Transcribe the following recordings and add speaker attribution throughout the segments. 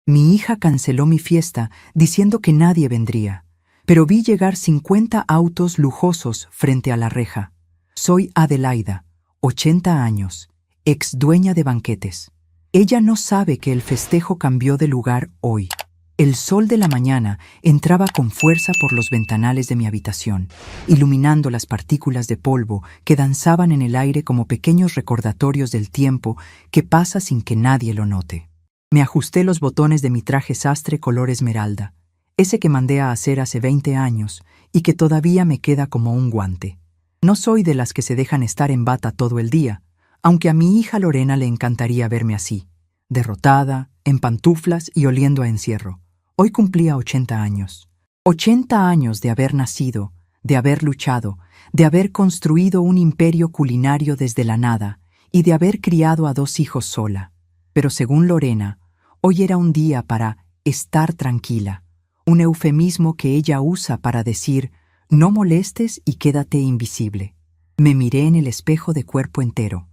Speaker 1: Mi hija canceló mi fiesta diciendo que nadie vendría, pero vi llegar 50 autos lujosos frente a la reja. Soy Adelaida, 80 años, ex dueña de banquetes. Ella no sabe que el festejo cambió de lugar hoy. El sol de la mañana entraba con fuerza por los ventanales de mi habitación, iluminando las partículas de polvo que danzaban en el aire como pequeños recordatorios del tiempo que pasa sin que nadie lo note. Me ajusté los botones de mi traje sastre color esmeralda, ese que mandé a hacer hace 20 años y que todavía me queda como un guante. No soy de las que se dejan estar en bata todo el día, aunque a mi hija Lorena le encantaría verme así, derrotada, en pantuflas y oliendo a encierro. Hoy cumplía 80 años. 80 años de haber nacido, de haber luchado, de haber construido un imperio culinario desde la nada y de haber criado a 2 hijos sola. Pero según Lorena, hoy era un día para estar tranquila, un eufemismo que ella usa para decir no molestes y quédate invisible. Me miré en el espejo de cuerpo entero.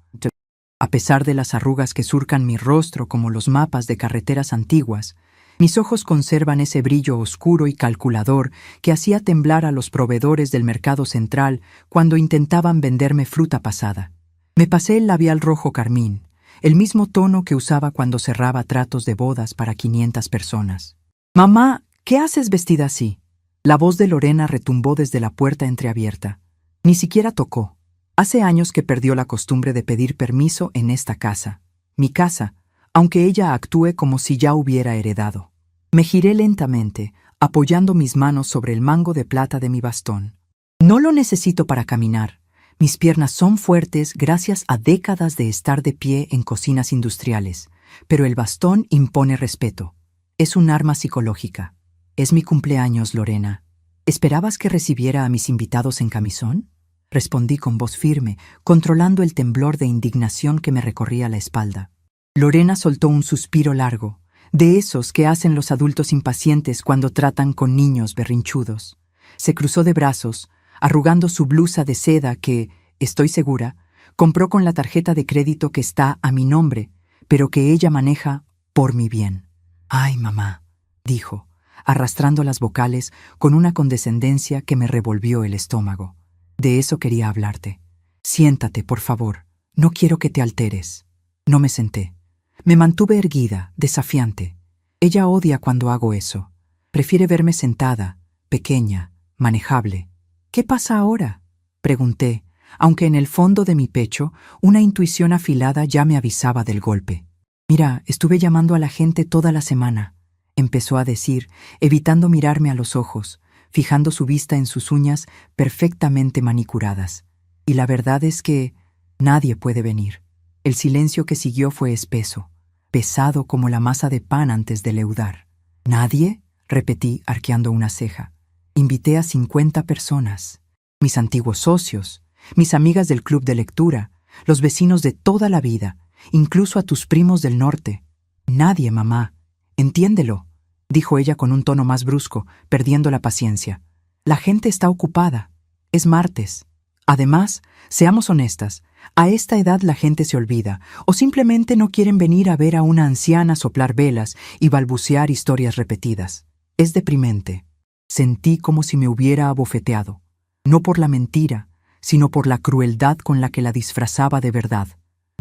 Speaker 1: A pesar de las arrugas que surcan mi rostro como los mapas de carreteras antiguas, mis ojos conservan ese brillo oscuro y calculador que hacía temblar a los proveedores del mercado central cuando intentaban venderme fruta pasada. Me pasé el labial rojo carmín, el mismo tono que usaba cuando cerraba tratos de bodas para 500 personas. «Mamá, ¿qué haces vestida así?». La voz de Lorena retumbó desde la puerta entreabierta. Ni siquiera tocó. Hace años que perdió la costumbre de pedir permiso en esta casa, mi casa, aunque ella actúe como si ya hubiera heredado. Me giré lentamente, apoyando mis manos sobre el mango de plata de mi bastón. No lo necesito para caminar. Mis piernas son fuertes gracias a décadas de estar de pie en cocinas industriales, pero el bastón impone respeto. Es un arma psicológica. Es mi cumpleaños, Lorena. ¿Esperabas que recibiera a mis invitados en camisón? Respondí con voz firme, controlando el temblor de indignación que me recorría la espalda. Lorena soltó un suspiro largo, de esos que hacen los adultos impacientes cuando tratan con niños berrinchudos. Se cruzó de brazos, arrugando su blusa de seda que, estoy segura, compró con la tarjeta de crédito que está a mi nombre, pero que ella maneja por mi bien. «Ay, mamá», dijo, arrastrando las vocales con una condescendencia que me revolvió el estómago. «De eso quería hablarte. Siéntate, por favor. No quiero que te alteres». No me senté. Me mantuve erguida, desafiante. Ella odia cuando hago eso. Prefiere verme sentada, pequeña, manejable. «¿Qué pasa ahora?», pregunté, aunque en el fondo de mi pecho una intuición afilada ya me avisaba del golpe. «Mira, estuve llamando a la gente toda la semana», empezó a decir, evitando mirarme a los ojos, fijando su vista en sus uñas perfectamente manicuradas. Y la verdad es que nadie puede venir. El silencio que siguió fue espeso, pesado como la masa de pan antes de leudar. «¿Nadie?», repetí, arqueando una ceja. «Invité a 50 personas. Mis antiguos socios, mis amigas del club de lectura, los vecinos de toda la vida, incluso a tus primos del norte». «Nadie, mamá. Entiéndelo», dijo ella con un tono más brusco, perdiendo la paciencia. «La gente está ocupada. Es martes. Además, seamos honestas, a esta edad la gente se olvida, o simplemente no quieren venir a ver a una anciana soplar velas y balbucear historias repetidas. Es deprimente». Sentí como si me hubiera abofeteado, no por la mentira, sino por la crueldad con la que la disfrazaba de verdad.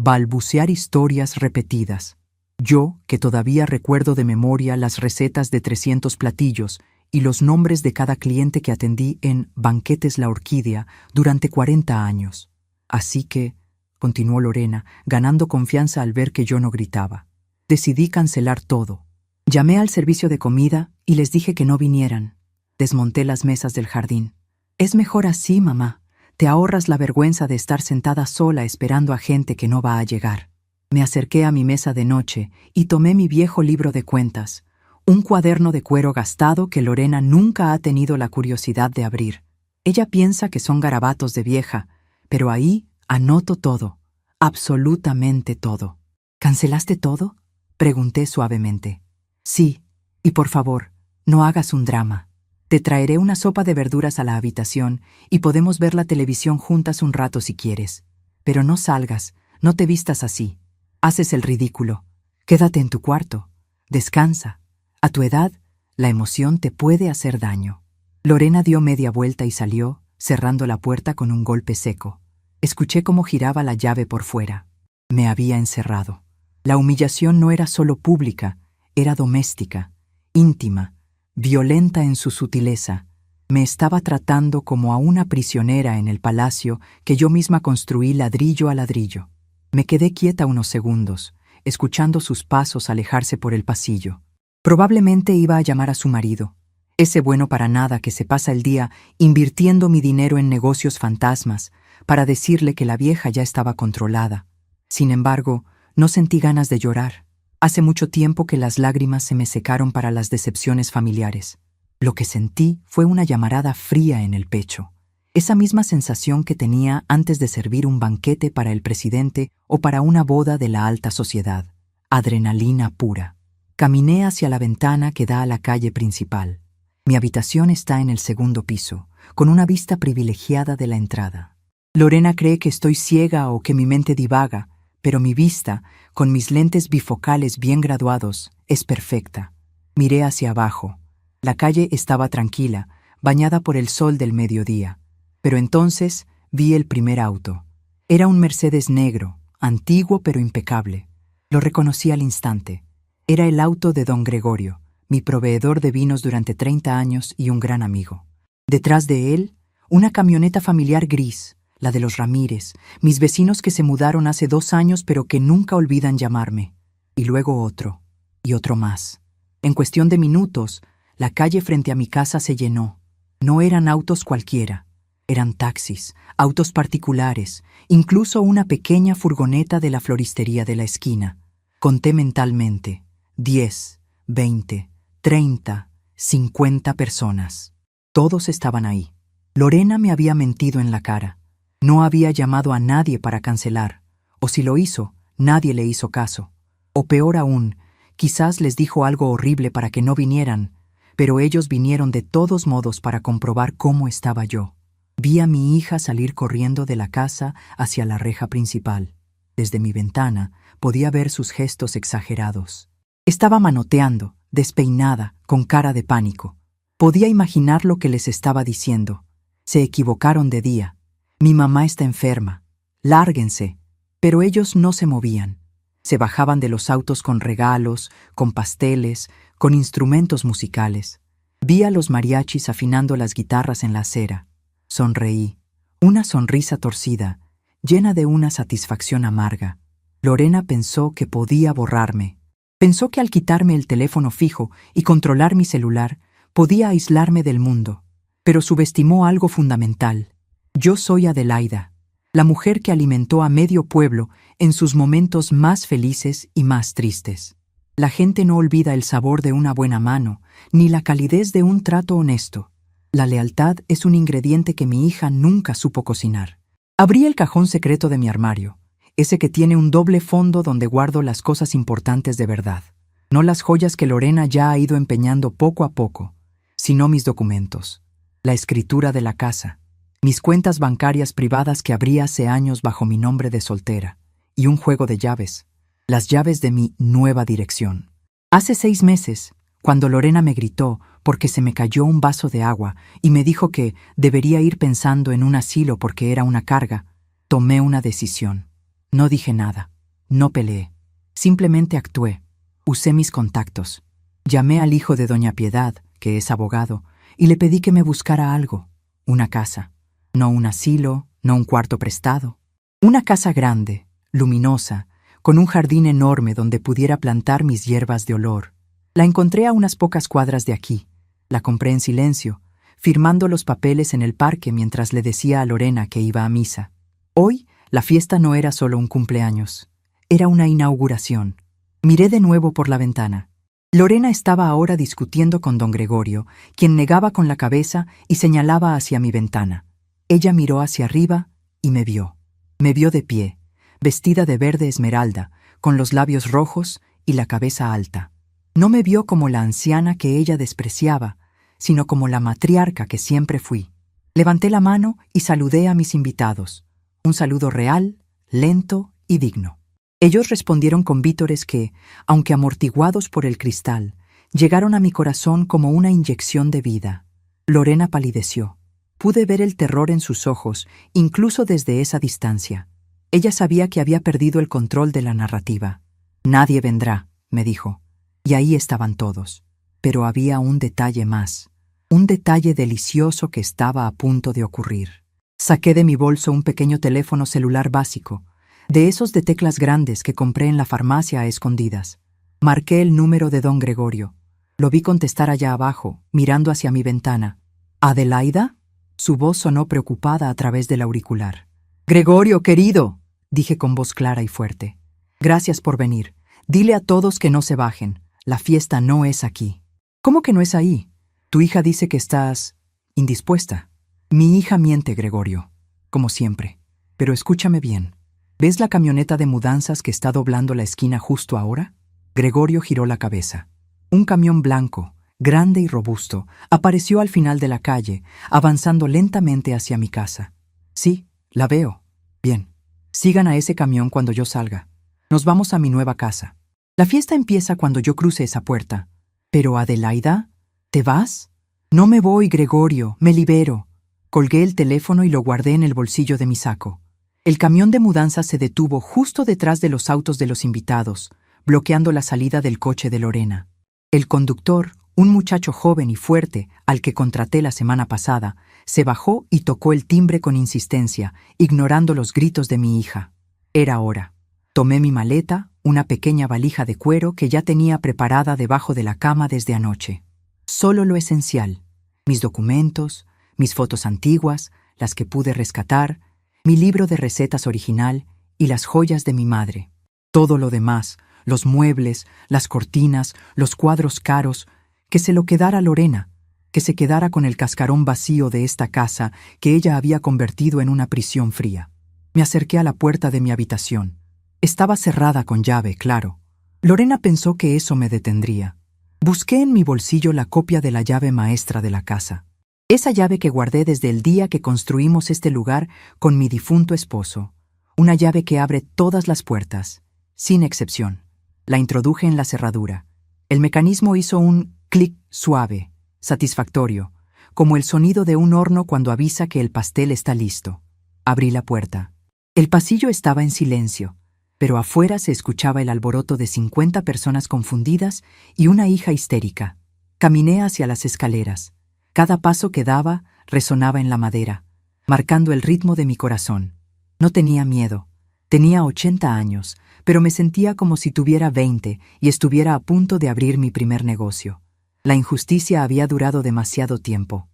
Speaker 1: Balbucear historias repetidas. Yo, que todavía recuerdo de memoria las recetas de 300 platillos y los nombres de cada cliente que atendí en Banquetes La Orquídea durante 40 años. Así que, continuó Lorena, ganando confianza al ver que yo no gritaba, decidí cancelar todo. Llamé al servicio de comida y les dije que no vinieran. Desmonté las mesas del jardín. «Es mejor así, mamá. Te ahorras la vergüenza de estar sentada sola esperando a gente que no va a llegar». Me acerqué a mi mesa de noche y tomé mi viejo libro de cuentas, un cuaderno de cuero gastado que Lorena nunca ha tenido la curiosidad de abrir. Ella piensa que son garabatos de vieja, pero ahí anoto todo, absolutamente todo. «¿Cancelaste todo?», pregunté suavemente. «Sí, y por favor, no hagas un drama. Te traeré una sopa de verduras a la habitación y podemos ver la televisión juntas un rato si quieres. Pero no salgas, no te vistas así. Haces el ridículo. Quédate en tu cuarto. Descansa. A tu edad, la emoción te puede hacer daño. Lorena dio media vuelta y salió, cerrando la puerta con un golpe seco. Escuché cómo giraba la llave por fuera. Me había encerrado. La humillación no era solo pública, era doméstica, íntima, violenta en su sutileza. Me estaba tratando como a una prisionera en el palacio que yo misma construí ladrillo a ladrillo. Me quedé quieta unos segundos, escuchando sus pasos alejarse por el pasillo. Probablemente iba a llamar a su marido, ese bueno para nada que se pasa el día invirtiendo mi dinero en negocios fantasmas, para decirle que la vieja ya estaba controlada. Sin embargo, no sentí ganas de llorar. Hace mucho tiempo que las lágrimas se me secaron para las decepciones familiares. Lo que sentí fue una llamarada fría en el pecho. Esa misma sensación que tenía antes de servir un banquete para el presidente o para una boda de la alta sociedad. Adrenalina pura. Caminé hacia la ventana que da a la calle principal. Mi habitación está en el segundo piso, con una vista privilegiada de la entrada. Lorena cree que estoy ciega o que mi mente divaga, pero mi vista, con mis lentes bifocales bien graduados, es perfecta. Miré hacia abajo. La calle estaba tranquila, bañada por el sol del mediodía. Pero entonces vi el primer auto. Era un Mercedes negro, antiguo pero impecable. Lo reconocí al instante. Era el auto de don Gregorio, mi proveedor de vinos durante 30 años y un gran amigo. Detrás de él, una camioneta familiar gris, la de los Ramírez, mis vecinos que se mudaron hace 2 años pero que nunca olvidan llamarme. Y luego otro, y otro más. En cuestión de minutos, la calle frente a mi casa se llenó. No eran autos cualquiera. Eran taxis, autos particulares, incluso una pequeña furgoneta de la floristería de la esquina. Conté mentalmente. 10, 20, 30, 50 personas. Todos estaban ahí. Lorena me había mentido en la cara. No había llamado a nadie para cancelar. O si lo hizo, nadie le hizo caso. O peor aún, quizás les dijo algo horrible para que no vinieran, pero ellos vinieron de todos modos para comprobar cómo estaba yo. Vi a mi hija salir corriendo de la casa hacia la reja principal. Desde mi ventana podía ver sus gestos exagerados. Estaba manoteando, despeinada, con cara de pánico. Podía imaginar lo que les estaba diciendo. Se equivocaron de día. Mi mamá está enferma. Lárguense. Pero ellos no se movían. Se bajaban de los autos con regalos, con pasteles, con instrumentos musicales. Vi a los mariachis afinando las guitarras en la acera. Sonreí. Una sonrisa torcida, llena de una satisfacción amarga. Lorena pensó que podía borrarme. Pensó que al quitarme el teléfono fijo y controlar mi celular, podía aislarme del mundo. Pero subestimó algo fundamental. Yo soy Adelaida, la mujer que alimentó a medio pueblo en sus momentos más felices y más tristes. La gente no olvida el sabor de una buena mano, ni la calidez de un trato honesto. La lealtad es un ingrediente que mi hija nunca supo cocinar. Abrí el cajón secreto de mi armario, ese que tiene un doble fondo donde guardo las cosas importantes de verdad. No las joyas que Lorena ya ha ido empeñando poco a poco, sino mis documentos, la escritura de la casa, mis cuentas bancarias privadas que abrí hace años bajo mi nombre de soltera, y un juego de llaves, las llaves de mi nueva dirección. Hace 6 meses, cuando Lorena me gritó porque se me cayó un vaso de agua y me dijo que debería ir pensando en un asilo porque era una carga, tomé una decisión. No dije nada, no peleé, simplemente actué, usé mis contactos. Llamé al hijo de doña Piedad, que es abogado, y le pedí que me buscara algo, una casa. No un asilo, no un cuarto prestado. Una casa grande, luminosa, con un jardín enorme donde pudiera plantar mis hierbas de olor. La encontré a unas pocas cuadras de aquí. La compré en silencio, firmando los papeles en el parque mientras le decía a Lorena que iba a misa. Hoy, la fiesta no era solo un cumpleaños. Era una inauguración. Miré de nuevo por la ventana. Lorena estaba ahora discutiendo con don Gregorio, quien negaba con la cabeza y señalaba hacia mi ventana. Ella miró hacia arriba y me vio. Me vio de pie, vestida de verde esmeralda, con los labios rojos y la cabeza alta. No me vio como la anciana que ella despreciaba, sino como la matriarca que siempre fui. Levanté la mano y saludé a mis invitados. Un saludo real, lento y digno. Ellos respondieron con vítores que, aunque amortiguados por el cristal, llegaron a mi corazón como una inyección de vida. Lorena palideció. Pude ver el terror en sus ojos, incluso desde esa distancia. Ella sabía que había perdido el control de la narrativa. «Nadie vendrá», me dijo. Y ahí estaban todos. Pero había un detalle más. Un detalle delicioso que estaba a punto de ocurrir. Saqué de mi bolso un pequeño teléfono celular básico, de esos de teclas grandes que compré en la farmacia a escondidas. Marqué el número de don Gregorio. Lo vi contestar allá abajo, mirando hacia mi ventana. «¿Adelaida?» Su voz sonó preocupada a través del auricular. «Gregorio, querido», dije con voz clara y fuerte. «Gracias por venir. Dile a todos que no se bajen. La fiesta no es aquí». «¿Cómo que no es ahí? Tu hija dice que estás indispuesta». «Mi hija miente, Gregorio, como siempre. Pero escúchame bien. ¿Ves la camioneta de mudanzas que está doblando la esquina justo ahora?» Gregorio giró la cabeza. Un camión blanco, grande y robusto, apareció al final de la calle, avanzando lentamente hacia mi casa. «Sí, la veo. Bien. Sigan a ese camión cuando yo salga. Nos vamos a mi nueva casa. La fiesta empieza cuando yo cruce esa puerta». «¿Pero Adelaida? ¿Te vas?» «No me voy, Gregorio. Me libero». Colgué el teléfono y lo guardé en el bolsillo de mi saco. El camión de mudanzas se detuvo justo detrás de los autos de los invitados, bloqueando la salida del coche de Lorena. El conductor, un muchacho joven y fuerte al que contraté la semana pasada, se bajó y tocó el timbre con insistencia, ignorando los gritos de mi hija. Era hora. Tomé mi maleta, una pequeña valija de cuero que ya tenía preparada debajo de la cama desde anoche. Solo lo esencial: mis documentos, mis fotos antiguas, las que pude rescatar, mi libro de recetas original y las joyas de mi madre. Todo lo demás, los muebles, las cortinas, los cuadros caros, que se lo quedara Lorena, que se quedara con el cascarón vacío de esta casa que ella había convertido en una prisión fría. Me acerqué a la puerta de mi habitación. Estaba cerrada con llave, claro. Lorena pensó que eso me detendría. Busqué en mi bolsillo la copia de la llave maestra de la casa. Esa llave que guardé desde el día que construimos este lugar con mi difunto esposo. Una llave que abre todas las puertas, sin excepción. La introduje en la cerradura. El mecanismo hizo un clic suave, satisfactorio, como el sonido de un horno cuando avisa que el pastel está listo. Abrí la puerta. El pasillo estaba en silencio, pero afuera se escuchaba el alboroto de 50 personas confundidas y una hija histérica. Caminé hacia las escaleras. Cada paso que daba resonaba en la madera, marcando el ritmo de mi corazón. No tenía miedo. Tenía 80 años, pero me sentía como si tuviera 20 y estuviera a punto de abrir mi primer negocio. La injusticia había durado demasiado tiempo.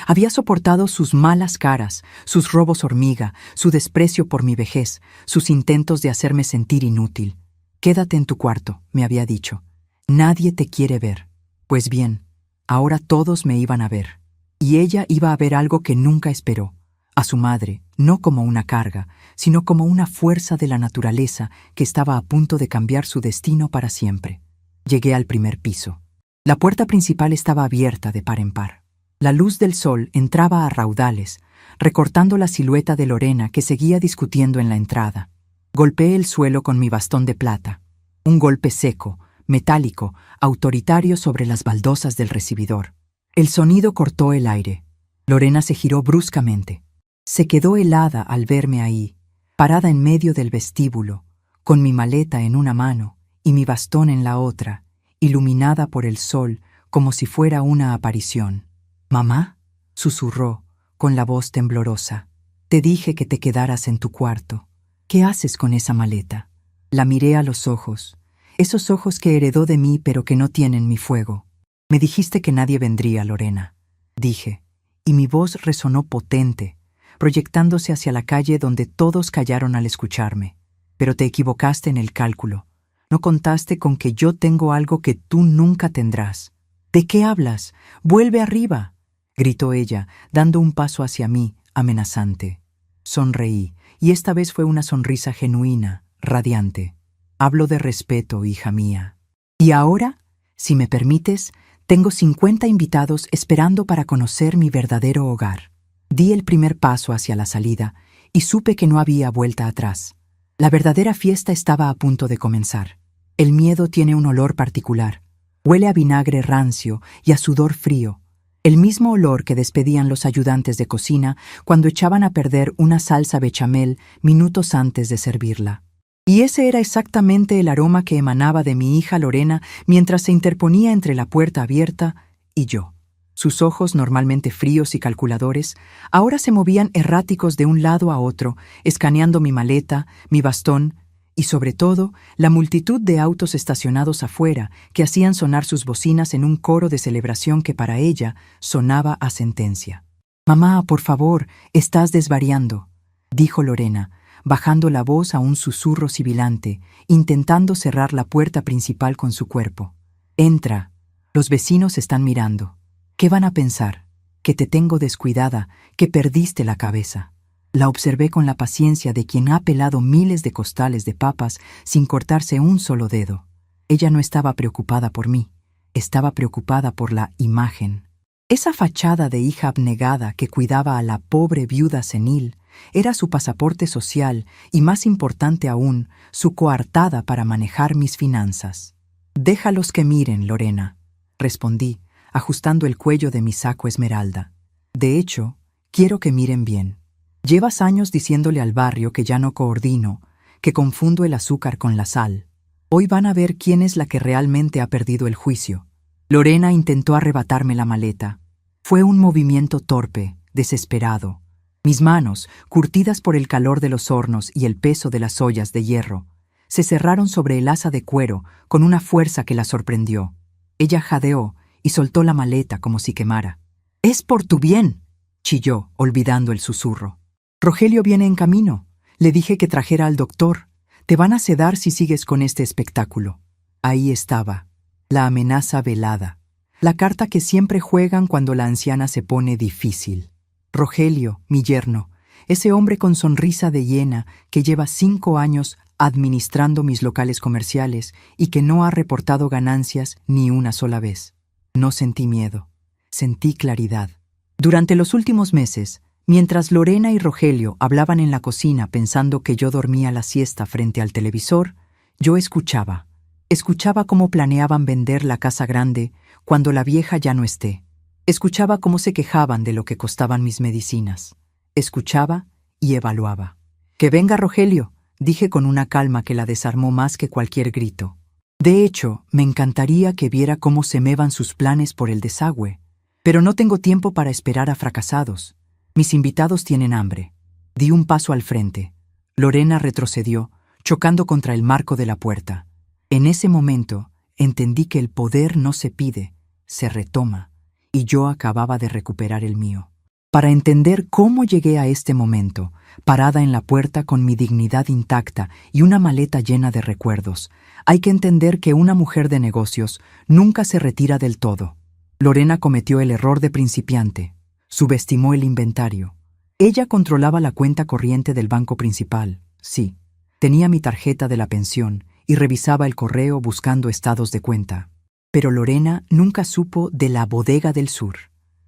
Speaker 1: Había soportado sus malas caras, sus robos hormiga, su desprecio por mi vejez, sus intentos de hacerme sentir inútil. «Quédate en tu cuarto», me había dicho. «Nadie te quiere ver». Pues bien, ahora todos me iban a ver. Y ella iba a ver algo que nunca esperó. A su madre, no como una carga, sino como una fuerza de la naturaleza que estaba a punto de cambiar su destino para siempre. Llegué al primer piso. La puerta principal estaba abierta de par en par. La luz del sol entraba a raudales, recortando la silueta de Lorena que seguía discutiendo en la entrada. Golpeé el suelo con mi bastón de plata. Un golpe seco, metálico, autoritario sobre las baldosas del recibidor. El sonido cortó el aire. Lorena se giró bruscamente. Se quedó helada al verme ahí, parada en medio del vestíbulo, con mi maleta en una mano y mi bastón en la otra, iluminada por el sol como si fuera una aparición. «¿Mamá?», susurró, con la voz temblorosa. «Te dije que te quedaras en tu cuarto. ¿Qué haces con esa maleta?». La miré a los ojos, esos ojos que heredó de mí pero que no tienen mi fuego. «Me dijiste que nadie vendría, Lorena», dije, y mi voz resonó potente, proyectándose hacia la calle donde todos callaron al escucharme. «Pero te equivocaste en el cálculo. No contaste con que yo tengo algo que tú nunca tendrás». «¿De qué hablas? Vuelve arriba», gritó ella, dando un paso hacia mí, amenazante. Sonreí, y esta vez fue una sonrisa genuina, radiante. «Hablo de respeto, hija mía. Y ahora, si me permites, tengo 50 invitados esperando para conocer mi verdadero hogar». Di el primer paso hacia la salida y supe que no había vuelta atrás. La verdadera fiesta estaba a punto de comenzar. El miedo tiene un olor particular, Huele a vinagre rancio y a sudor frío, el mismo olor que despedían los ayudantes de cocina cuando echaban a perder una salsa bechamel minutos antes de servirla. Y ese era exactamente el aroma que emanaba de mi hija Lorena mientras se interponía entre la puerta abierta y yo. Sus ojos, normalmente fríos y calculadores, ahora se movían erráticos de un lado a otro, escaneando mi maleta, mi bastón y, sobre todo, la multitud de autos estacionados afuera que hacían sonar sus bocinas en un coro de celebración que para ella sonaba a sentencia. «Mamá, por favor, estás desvariando», dijo Lorena, bajando la voz a un susurro sibilante, intentando cerrar la puerta principal con su cuerpo. «Entra. Los vecinos están mirando. ¿Qué van a pensar? Que te tengo descuidada, que perdiste la cabeza». La observé con la paciencia de quien ha pelado miles de costales de papas sin cortarse un solo dedo. Ella no estaba preocupada por mí, estaba preocupada por la imagen. Esa fachada de hija abnegada que cuidaba a la pobre viuda senil era su pasaporte social y, más importante aún, su coartada para manejar mis finanzas. «Déjalos que miren, Lorena», respondí, ajustando el cuello de mi saco esmeralda. «De hecho, quiero que miren bien. Llevas años diciéndole al barrio que ya no coordino, que confundo el azúcar con la sal. Hoy van a ver quién es la que realmente ha perdido el juicio». Lorena intentó arrebatarme la maleta. Fue un movimiento torpe, desesperado. Mis manos, curtidas por el calor de los hornos y el peso de las ollas de hierro, se cerraron sobre el asa de cuero con una fuerza que la sorprendió. Ella jadeó y soltó la maleta como si quemara. «Es por tu bien», chilló, olvidando el susurro. «Rogelio viene en camino. Le dije que trajera al doctor. Te van a sedar si sigues con este espectáculo». Ahí estaba, la amenaza velada, la carta que siempre juegan cuando la anciana se pone difícil. Rogelio, mi yerno, ese hombre con sonrisa de hiena que lleva 5 años administrando mis locales comerciales y que no ha reportado ganancias ni una sola vez. No sentí miedo, sentí claridad. Durante los últimos meses, mientras Lorena y Rogelio hablaban en la cocina pensando que yo dormía la siesta frente al televisor, yo escuchaba. Escuchaba cómo planeaban vender la casa grande cuando la vieja ya no esté. Escuchaba cómo se quejaban de lo que costaban mis medicinas. Escuchaba y evaluaba. «Que venga Rogelio», dije con una calma que la desarmó más que cualquier grito. De hecho, me encantaría que viera cómo se me van sus planes por el desagüe. Pero no tengo tiempo para esperar a fracasados. Mis invitados tienen hambre. Di un paso al frente. Lorena retrocedió, chocando contra el marco de la puerta. En ese momento, entendí que el poder no se pide, se retoma, y yo acababa de recuperar el mío. Para entender cómo llegué a este momento, parada en la puerta con mi dignidad intacta y una maleta llena de recuerdos, hay que entender que una mujer de negocios nunca se retira del todo. Lorena cometió el error de principiante. Subestimó el inventario. Ella controlaba la cuenta corriente del banco principal, sí. Tenía mi tarjeta de la pensión y revisaba el correo buscando estados de cuenta. Pero Lorena nunca supo de la Bodega del Sur.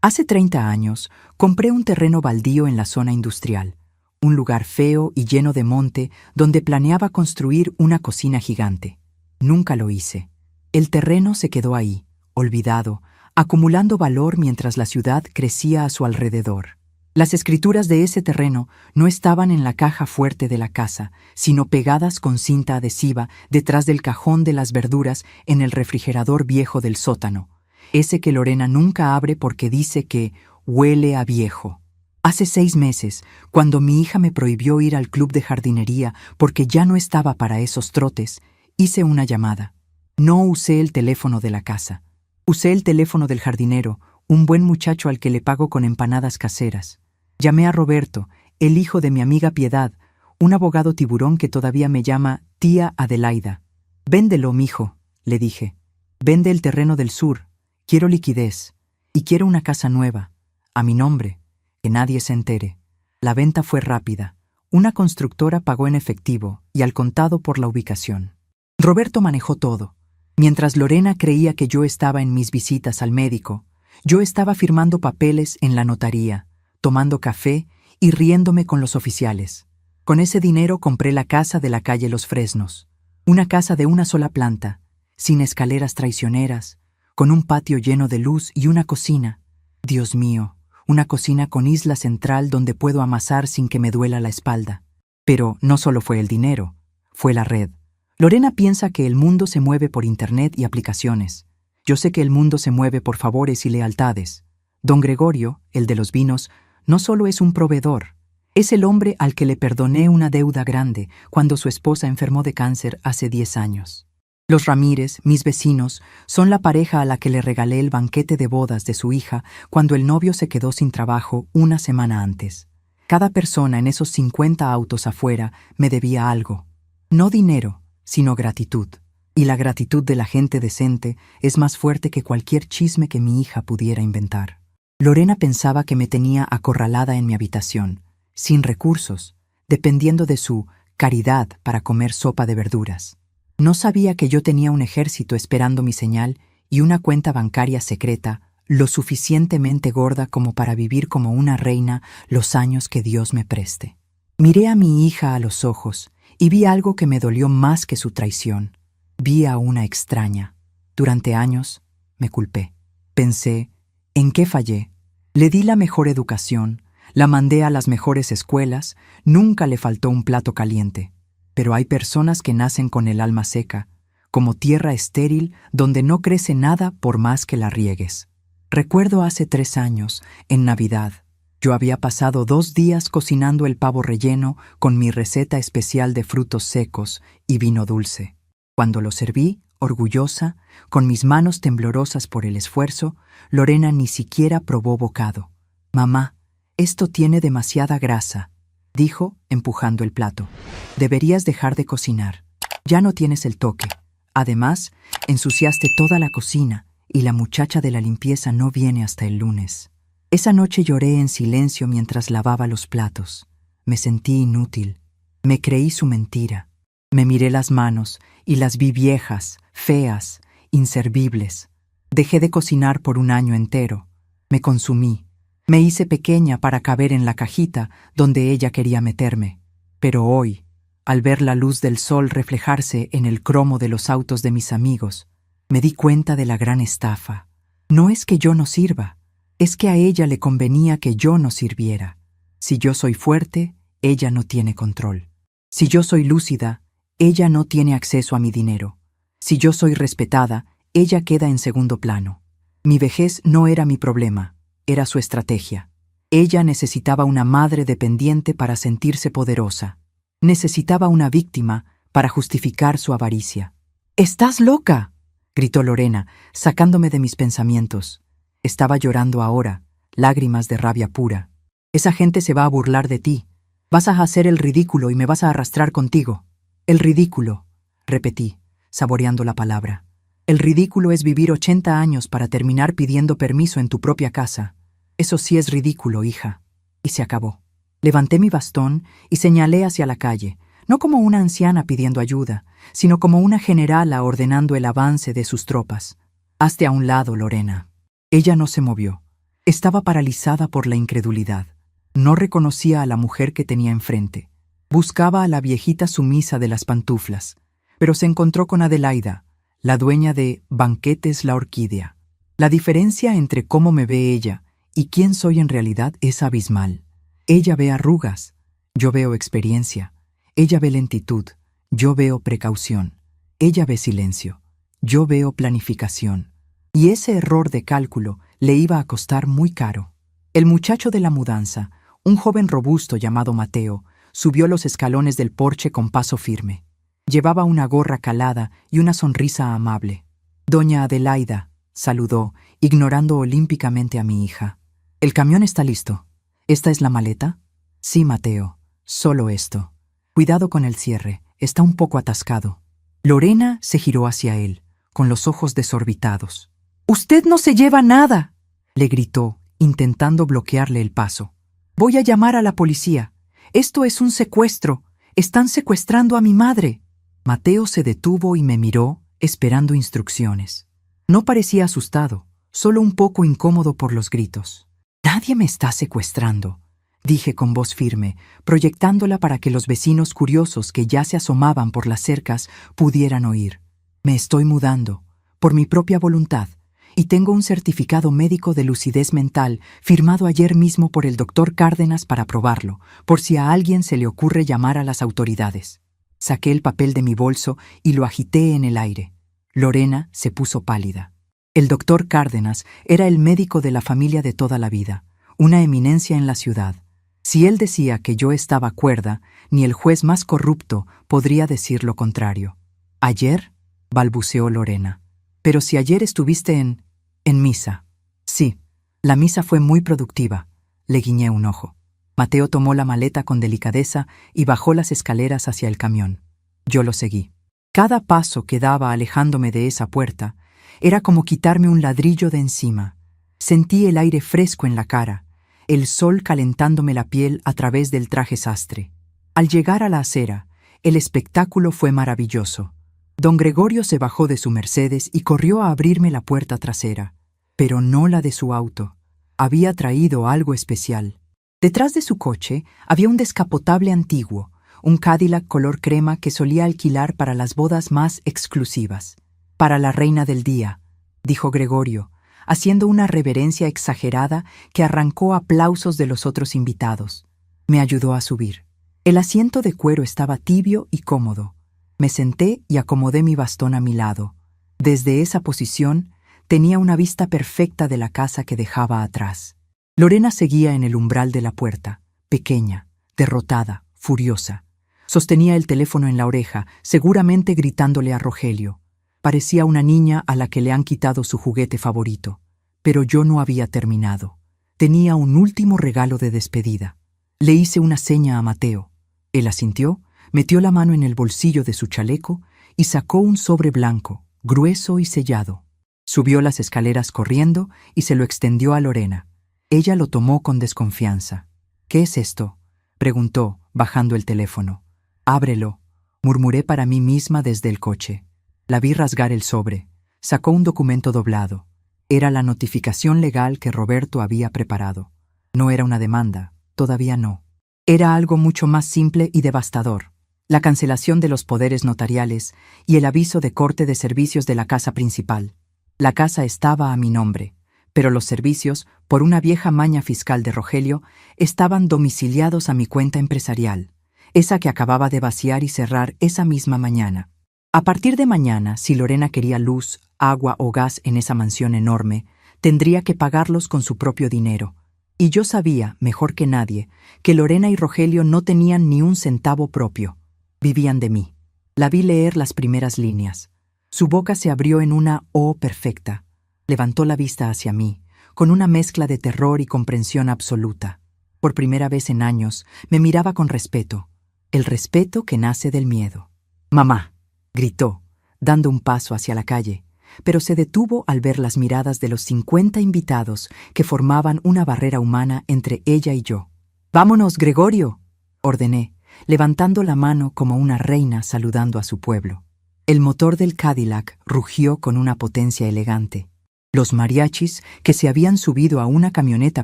Speaker 1: Hace 30 años compré un terreno baldío en la zona industrial, un lugar feo y lleno de monte donde planeaba construir una cocina gigante. Nunca lo hice. El terreno se quedó ahí, olvidado, acumulando valor mientras la ciudad crecía a su alrededor. Las escrituras de ese terreno no estaban en la caja fuerte de la casa, sino pegadas con cinta adhesiva detrás del cajón de las verduras en el refrigerador viejo del sótano, ese que Lorena nunca abre porque dice que huele a viejo. Hace 6 meses, cuando mi hija me prohibió ir al club de jardinería porque ya no estaba para esos trotes, hice una llamada. No usé el teléfono de la casa. Usé el teléfono del jardinero, un buen muchacho al que le pago con empanadas caseras. Llamé a Roberto, el hijo de mi amiga Piedad, un abogado tiburón que todavía me llama tía Adelaida. «Véndelo, mijo», le dije. «Vende el terreno del sur. Quiero liquidez. Y quiero una casa nueva. A mi nombre. Que nadie se entere». La venta fue rápida. Una constructora pagó en efectivo y al contado por la ubicación. Roberto manejó todo. Mientras Lorena creía que yo estaba en mis visitas al médico, yo estaba firmando papeles en la notaría, tomando café y riéndome con los oficiales. Con ese dinero compré la casa de la calle Los Fresnos, una casa de una sola planta, sin escaleras traicioneras, con un patio lleno de luz y una cocina. Dios mío, una cocina con isla central donde puedo amasar sin que me duela la espalda. Pero no solo fue el dinero, fue la red. Lorena piensa que el mundo se mueve por internet y aplicaciones. Yo sé que el mundo se mueve por favores y lealtades. Don Gregorio, el de los vinos, no solo es un proveedor, es el hombre al que le perdoné una deuda grande cuando su esposa enfermó de cáncer hace 10 años. Los Ramírez, mis vecinos, son la pareja a la que le regalé el banquete de bodas de su hija cuando el novio se quedó sin trabajo una semana antes. Cada persona en esos 50 autos afuera me debía algo. No dinero, sino gratitud. Y la gratitud de la gente decente es más fuerte que cualquier chisme que mi hija pudiera inventar. Lorena pensaba que me tenía acorralada en mi habitación, sin recursos, dependiendo de su caridad para comer sopa de verduras. No sabía que yo tenía un ejército esperando mi señal y una cuenta bancaria secreta lo suficientemente gorda como para vivir como una reina los años que Dios me preste. Miré a mi hija a los ojos y vi algo que me dolió más que su traición. Vi a una extraña. Durante años me culpé. Pensé, ¿en qué fallé? Le di la mejor educación, la mandé a las mejores escuelas, nunca le faltó un plato caliente. Pero hay personas que nacen con el alma seca, como tierra estéril donde no crece nada por más que la riegues. Recuerdo hace 3 años, en Navidad, yo había pasado 2 días cocinando el pavo relleno con mi receta especial de frutos secos y vino dulce. Cuando lo serví, orgullosa, con mis manos temblorosas por el esfuerzo, Lorena ni siquiera probó bocado. «Mamá, esto tiene demasiada grasa», dijo, empujando el plato. «Deberías dejar de cocinar. Ya no tienes el toque. Además, ensuciaste toda la cocina y la muchacha de la limpieza no viene hasta el lunes». Esa noche lloré en silencio mientras lavaba los platos. Me sentí inútil. Me creí su mentira. Me miré las manos y las vi viejas, feas, inservibles. Dejé de cocinar por 1 año entero. Me consumí. Me hice pequeña para caber en la cajita donde ella quería meterme. Pero hoy, al ver la luz del sol reflejarse en el cromo de los autos de mis amigos, me di cuenta de la gran estafa. No es que yo no sirva, es que a ella le convenía que yo no sirviera. Si yo soy fuerte, ella no tiene control. Si yo soy lúcida, ella no tiene acceso a mi dinero. Si yo soy respetada, ella queda en segundo plano. Mi vejez no era mi problema, era su estrategia. Ella necesitaba una madre dependiente para sentirse poderosa. Necesitaba una víctima para justificar su avaricia. «¡Estás loca!», gritó Lorena, sacándome de mis pensamientos. Estaba llorando ahora, lágrimas de rabia pura. «Esa gente se va a burlar de ti. Vas a hacer el ridículo y me vas a arrastrar contigo». «El ridículo», repetí, saboreando la palabra. «El ridículo es vivir 80 años para terminar pidiendo permiso en tu propia casa. Eso sí es ridículo, hija». Y se acabó. Levanté mi bastón y señalé hacia la calle, no como una anciana pidiendo ayuda, sino como una generala ordenando el avance de sus tropas. «Hazte a un lado, Lorena». Ella no se movió. Estaba paralizada por la incredulidad. No reconocía a la mujer que tenía enfrente. Buscaba a la viejita sumisa de las pantuflas, pero se encontró con Adelaida, la dueña de Banquetes La Orquídea. La diferencia entre cómo me ve ella y quién soy en realidad es abismal. Ella ve arrugas, yo veo experiencia. Ella ve lentitud, yo veo precaución. Ella ve silencio, yo veo planificación. Y ese error de cálculo le iba a costar muy caro. El muchacho de la mudanza, un joven robusto llamado Mateo, subió los escalones del porche con paso firme. Llevaba una gorra calada y una sonrisa amable. «Doña Adelaida», saludó, ignorando olímpicamente a mi hija. «El camión está listo. ¿Esta es la maleta?» «Sí, Mateo, solo esto. Cuidado con el cierre, está un poco atascado». Lorena se giró hacia él, con los ojos desorbitados. «¡Usted no se lleva nada!», le gritó, intentando bloquearle el paso. «Voy a llamar a la policía. Esto es un secuestro. Están secuestrando a mi madre». Mateo se detuvo y me miró, esperando instrucciones. No parecía asustado, solo un poco incómodo por los gritos. «Nadie me está secuestrando», dije con voz firme, proyectándola para que los vecinos curiosos que ya se asomaban por las cercas pudieran oír. «Me estoy mudando, por mi propia voluntad, Y tengo un certificado médico de lucidez mental firmado ayer mismo por el doctor Cárdenas para probarlo, por si a alguien se le ocurre llamar a las autoridades. Saqué el papel de mi bolso y lo agité en el aire. Lorena se puso pálida. El doctor Cárdenas era el médico de la familia de toda la vida, una eminencia en la ciudad. Si él decía que yo estaba cuerda, ni el juez más corrupto podría decir lo contrario. ¿Ayer?, balbuceó Lorena. Pero si ayer estuviste en misa. Sí, la misa fue muy productiva, le guiñé un ojo. Mateo tomó la maleta con delicadeza y bajó las escaleras hacia el camión. Yo lo seguí. Cada paso que daba alejándome de esa puerta era como quitarme un ladrillo de encima. Sentí el aire fresco en la cara, el sol calentándome la piel a través del traje sastre. Al llegar a la acera, el espectáculo fue maravilloso. Don Gregorio se bajó de su Mercedes y corrió a abrirme la puerta trasera, pero no la de su auto. Había traído algo especial. Detrás de su coche había un descapotable antiguo, un Cadillac color crema que solía alquilar para las bodas más exclusivas. Para la reina del día, dijo Gregorio, haciendo una reverencia exagerada que arrancó aplausos de los otros invitados. Me ayudó a subir. El asiento de cuero estaba tibio y cómodo. Me senté y acomodé mi bastón a mi lado. Desde esa posición tenía una vista perfecta de la casa que dejaba atrás. Lorena seguía en el umbral de la puerta, pequeña, derrotada, furiosa. Sostenía el teléfono en la oreja, seguramente gritándole a Rogelio. Parecía una niña a la que le han quitado su juguete favorito. Pero yo no había terminado. Tenía un último regalo de despedida. Le hice una seña a Mateo. Él asintió, metió la mano en el bolsillo de su chaleco y sacó un sobre blanco, grueso y sellado. Subió las escaleras corriendo y se lo extendió a Lorena. Ella lo tomó con desconfianza. «¿Qué es esto?», preguntó, bajando el teléfono. «Ábrelo», murmuré para mí misma desde el coche. La vi rasgar el sobre. Sacó un documento doblado. Era la notificación legal que Roberto había preparado. No era una demanda, todavía no. Era algo mucho más simple y devastador. La cancelación de los poderes notariales y el aviso de corte de servicios de la casa principal. La casa estaba a mi nombre, pero los servicios, por una vieja maña fiscal de Rogelio, estaban domiciliados a mi cuenta empresarial, esa que acababa de vaciar y cerrar esa misma mañana. A partir de mañana, si Lorena quería luz, agua o gas en esa mansión enorme, tendría que pagarlos con su propio dinero. Y yo sabía, mejor que nadie, que Lorena y Rogelio no tenían ni un centavo propio. Vivían de mí. La vi leer las primeras líneas. Su boca se abrió en una O perfecta. Levantó la vista hacia mí, con una mezcla de terror y comprensión absoluta. Por primera vez en años, me miraba con respeto. El respeto que nace del miedo. «Mamá», gritó, dando un paso hacia la calle, pero se detuvo al ver las miradas de los 50 invitados que formaban una barrera humana entre ella y yo. «¡Vámonos, Gregorio!», ordené, levantando la mano como una reina saludando a su pueblo. El motor del Cadillac rugió con una potencia elegante. Los mariachis, que se habían subido a una camioneta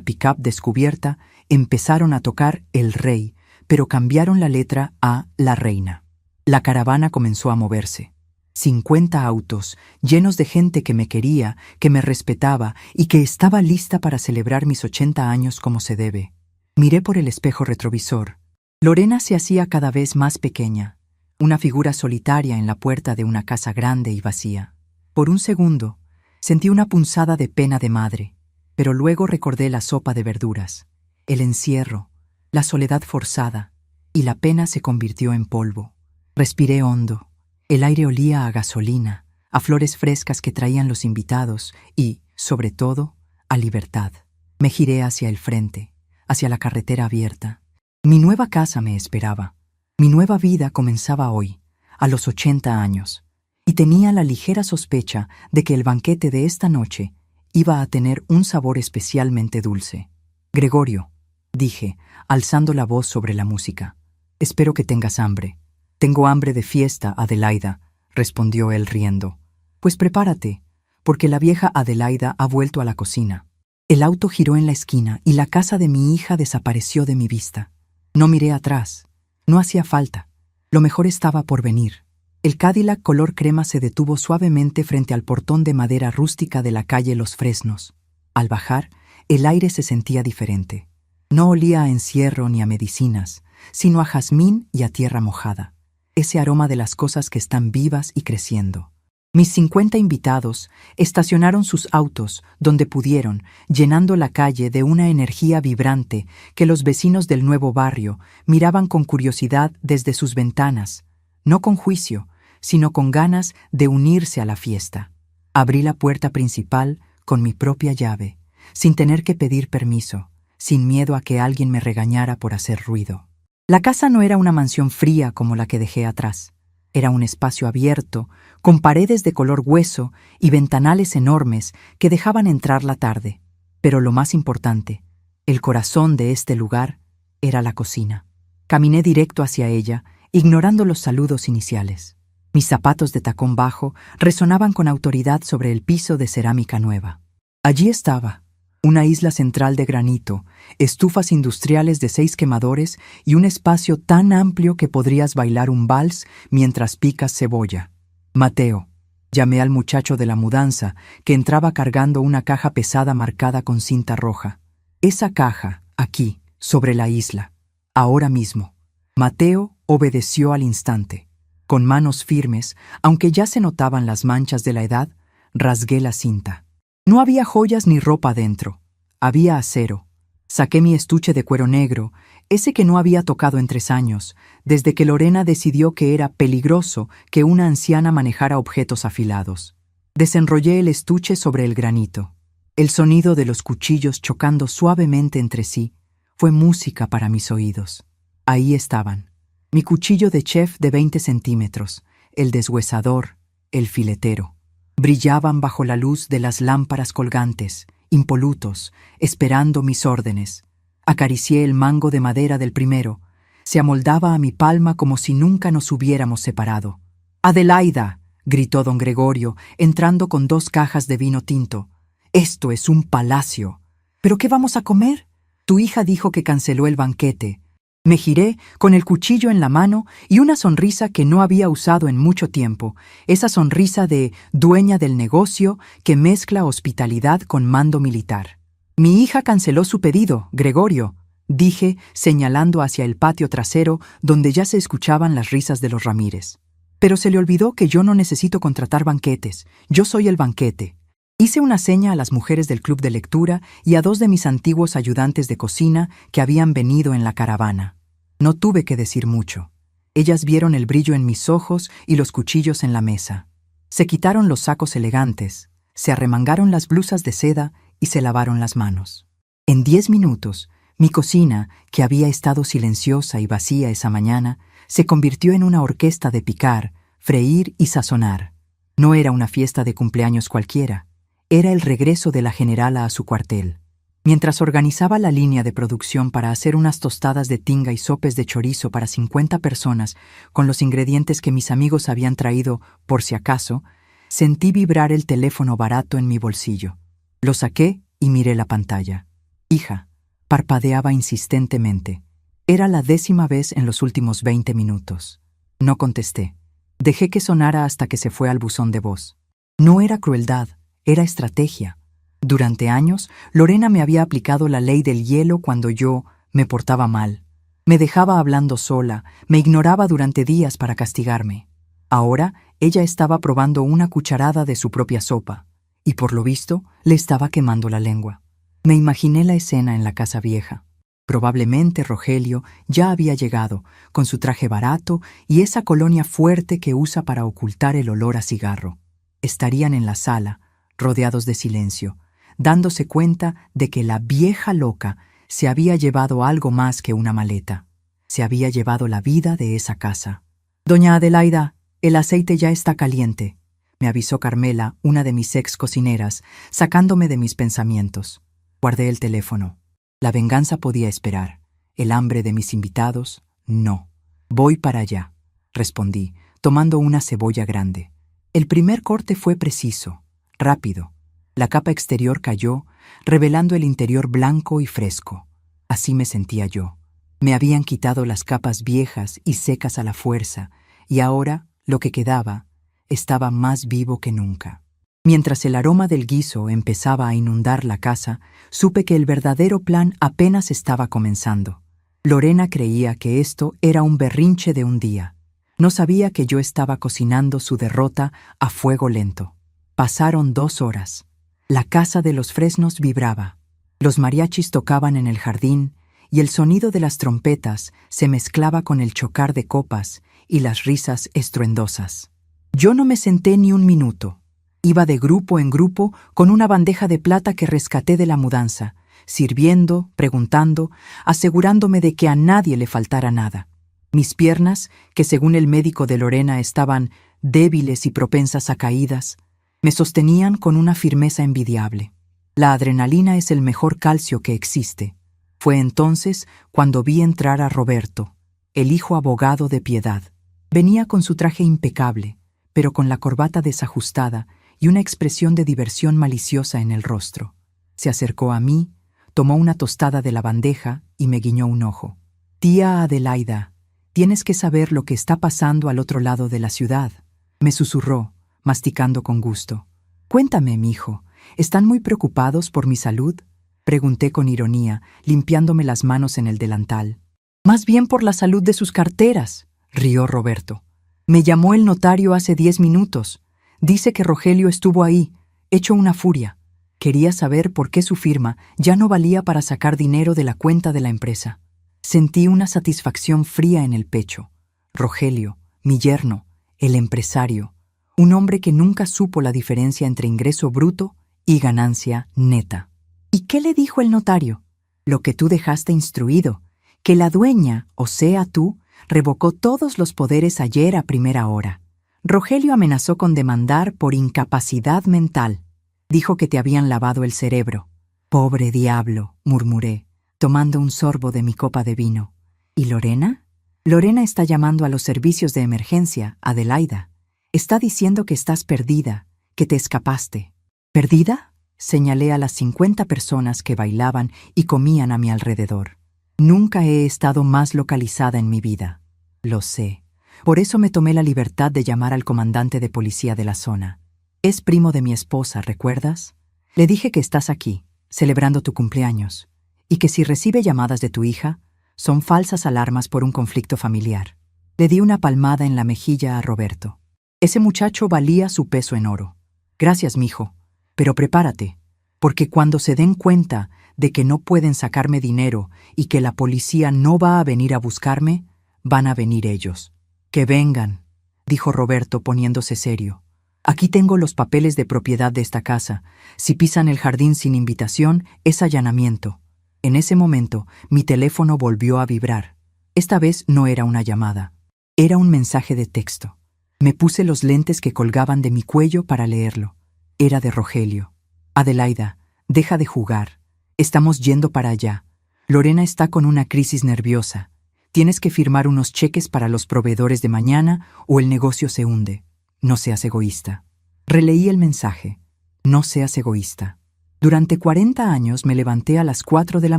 Speaker 1: pick-up descubierta, empezaron a tocar El Rey, pero cambiaron la letra a La Reina. La caravana comenzó a moverse. 50 autos, llenos de gente que me quería, que me respetaba y que estaba lista para celebrar mis 80 años como se debe. Miré por el espejo retrovisor. Lorena se hacía cada vez más pequeña, una figura solitaria en la puerta de una casa grande y vacía. Por un segundo, sentí una punzada de pena de madre, pero luego recordé la sopa de verduras, el encierro, la soledad forzada, y la pena se convirtió en polvo. Respiré hondo. El aire olía a gasolina, a flores frescas que traían los invitados y, sobre todo, a libertad. Me giré hacia el frente, hacia la carretera abierta. Mi nueva casa me esperaba. Mi nueva vida comenzaba hoy, a los 80 años, y tenía la ligera sospecha de que el banquete de esta noche iba a tener un sabor especialmente dulce. «Gregorio», dije, alzando la voz sobre la música, «espero que tengas hambre». «Tengo hambre de fiesta, Adelaida», respondió él riendo. «Pues prepárate, porque la vieja Adelaida ha vuelto a la cocina». El auto giró en la esquina y la casa de mi hija desapareció de mi vista. No miré atrás. No hacía falta. Lo mejor estaba por venir. El Cadillac color crema se detuvo suavemente frente al portón de madera rústica de la calle Los Fresnos. Al bajar, el aire se sentía diferente. No olía a encierro ni a medicinas, sino a jazmín y a tierra mojada. Ese aroma de las cosas que están vivas y creciendo. Mis 50 invitados estacionaron sus autos donde pudieron, llenando la calle de una energía vibrante que los vecinos del nuevo barrio miraban con curiosidad desde sus ventanas, no con juicio, sino con ganas de unirse a la fiesta. Abrí la puerta principal con mi propia llave, sin tener que pedir permiso, sin miedo a que alguien me regañara por hacer ruido. La casa no era una mansión fría como la que dejé atrás. Era un espacio abierto, con paredes de color hueso y ventanales enormes que dejaban entrar la tarde. Pero lo más importante, el corazón de este lugar, era la cocina. Caminé directo hacia ella, ignorando los saludos iniciales. Mis zapatos de tacón bajo resonaban con autoridad sobre el piso de cerámica nueva. Allí estaba, una isla central de granito, estufas industriales de 6 quemadores y un espacio tan amplio que podrías bailar un vals mientras picas cebolla. Mateo. Llamé al muchacho de la mudanza, que entraba cargando una caja pesada marcada con cinta roja. Esa caja, aquí, sobre la isla. Ahora mismo. Mateo obedeció al instante. Con manos firmes, aunque ya se notaban las manchas de la edad, rasgué la cinta. No había joyas ni ropa dentro. Había acero. Saqué mi estuche de cuero negro, ese que no había tocado en 3 años, desde que Lorena decidió que era peligroso que una anciana manejara objetos afilados. Desenrollé el estuche sobre el granito. El sonido de los cuchillos chocando suavemente entre sí fue música para mis oídos. Ahí estaban. Mi cuchillo de chef de 20 centímetros, el deshuesador, el filetero. Brillaban bajo la luz de las lámparas colgantes, impolutos, esperando mis órdenes. Acaricié el mango de madera del primero. Se amoldaba a mi palma como si nunca nos hubiéramos separado. «¡Adelaida!», gritó don Gregorio, entrando con 2 cajas de vino tinto. «Esto es un palacio». «¿Pero qué vamos a comer?». «Tu hija dijo que canceló el banquete». Me giré con el cuchillo en la mano y una sonrisa que no había usado en mucho tiempo, esa sonrisa de dueña del negocio que mezcla hospitalidad con mando militar. «Mi hija canceló su pedido, Gregorio», dije, señalando hacia el patio trasero donde ya se escuchaban las risas de los Ramírez. «Pero se le olvidó que yo no necesito contratar banquetes, yo soy el banquete». Hice una seña a las mujeres del club de lectura y a 2 de mis antiguos ayudantes de cocina que habían venido en la caravana. No tuve que decir mucho. Ellas vieron el brillo en mis ojos y los cuchillos en la mesa. Se quitaron los sacos elegantes, se arremangaron las blusas de seda y se lavaron las manos. En 10 minutos, mi cocina, que había estado silenciosa y vacía esa mañana, se convirtió en una orquesta de picar, freír y sazonar. No era una fiesta de cumpleaños cualquiera. Era el regreso de la generala a su cuartel. Mientras organizaba la línea de producción para hacer unas tostadas de tinga y sopes de chorizo para 50 personas con los ingredientes que mis amigos habían traído por si acaso, sentí vibrar el teléfono barato en mi bolsillo. Lo saqué y miré la pantalla. «Hija», parpadeaba insistentemente. Era la 10ª vez en los últimos 20 minutos. No contesté. Dejé que sonara hasta que se fue al buzón de voz. No era crueldad. Era estrategia. Durante años, Lorena me había aplicado la ley del hielo cuando yo me portaba mal. Me dejaba hablando sola, me ignoraba durante días para castigarme. Ahora, ella estaba probando una cucharada de su propia sopa, y por lo visto, le estaba quemando la lengua. Me imaginé la escena en la casa vieja. Probablemente Rogelio ya había llegado, con su traje barato y esa colonia fuerte que usa para ocultar el olor a cigarro. Estarían en la sala, rodeados de silencio, dándose cuenta de que la vieja loca se había llevado algo más que una maleta. Se había llevado la vida de esa casa. «Doña Adelaida, el aceite ya está caliente», me avisó Carmela, una de mis ex cocineras, sacándome de mis pensamientos. Guardé el teléfono. La venganza podía esperar. El hambre de mis invitados, no. «Voy para allá», respondí, tomando una cebolla grande. El primer corte fue preciso, rápido. La capa exterior cayó, revelando el interior blanco y fresco. Así me sentía yo. Me habían quitado las capas viejas y secas a la fuerza, y ahora lo que quedaba, estaba más vivo que nunca. Mientras el aroma del guiso empezaba a inundar la casa, supe que el verdadero plan apenas estaba comenzando. Lorena creía que esto era un berrinche de un día. No sabía que yo estaba cocinando su derrota a fuego lento. Pasaron 2 horas. La casa de los fresnos vibraba. Los mariachis tocaban en el jardín y el sonido de las trompetas se mezclaba con el chocar de copas y las risas estruendosas. Yo no me senté ni un minuto. Iba de grupo en grupo con una bandeja de plata que rescaté de la mudanza, sirviendo, preguntando, asegurándome de que a nadie le faltara nada. Mis piernas, que según el médico de Lorena estaban débiles y propensas a caídas, me sostenían con una firmeza envidiable. La adrenalina es el mejor calcio que existe. Fue entonces cuando vi entrar a Roberto, el hijo abogado de Piedad. Venía con su traje impecable, pero con la corbata desajustada y una expresión de diversión maliciosa en el rostro. Se acercó a mí, tomó una tostada de la bandeja y me guiñó un ojo. «Tía Adelaida, tienes que saber lo que está pasando al otro lado de la ciudad», me susurró, masticando con gusto. «Cuéntame, mijo, ¿están muy preocupados por mi salud?», pregunté con ironía, limpiándome las manos en el delantal. «Más bien por la salud de sus carteras», rió Roberto. «Me llamó el notario hace 10 minutos. Dice que Rogelio estuvo ahí, hecho una furia. Quería saber por qué su firma ya no valía para sacar dinero de la cuenta de la empresa». Sentí una satisfacción fría en el pecho. Rogelio, mi yerno, el empresario, un hombre que nunca supo la diferencia entre ingreso bruto y ganancia neta. «¿Y qué le dijo el notario?». «Lo que tú dejaste instruido, que la dueña, o sea tú, revocó todos los poderes ayer a primera hora. Rogelio amenazó con demandar por incapacidad mental. Dijo que te habían lavado el cerebro». «Pobre diablo», murmuré, tomando un sorbo de mi copa de vino. «¿Y Lorena?». «Lorena está llamando a los servicios de emergencia, Adelaida. Está diciendo que estás perdida, que te escapaste». «¿Perdida?», señalé a las 50 personas que bailaban y comían a mi alrededor. Nunca he estado más localizada en mi vida. Lo sé. Por eso me tomé la libertad de llamar al comandante de policía de la zona. Es primo de mi esposa, ¿recuerdas? Le dije que estás aquí, celebrando tu cumpleaños, y que si recibe llamadas de tu hija, son falsas alarmas por un conflicto familiar. Le di una palmada en la mejilla a Roberto. Ese muchacho valía su peso en oro. «Gracias, mijo. Pero prepárate, porque cuando se den cuenta de que no pueden sacarme dinero y que la policía no va a venir a buscarme, van a venir ellos». «Que vengan», dijo Roberto poniéndose serio. «Aquí tengo los papeles de propiedad de esta casa. Si pisan el jardín sin invitación, es allanamiento». En ese momento, mi teléfono volvió a vibrar. Esta vez no era una llamada. Era un mensaje de texto. Me puse los lentes que colgaban de mi cuello para leerlo. Era de Rogelio. «Adelaida, deja de jugar. Estamos yendo para allá. Lorena está con una crisis nerviosa. Tienes que firmar unos cheques para los proveedores de mañana o el negocio se hunde. No seas egoísta». Releí el mensaje. «No seas egoísta». Durante 40 años me levanté a las 4 de la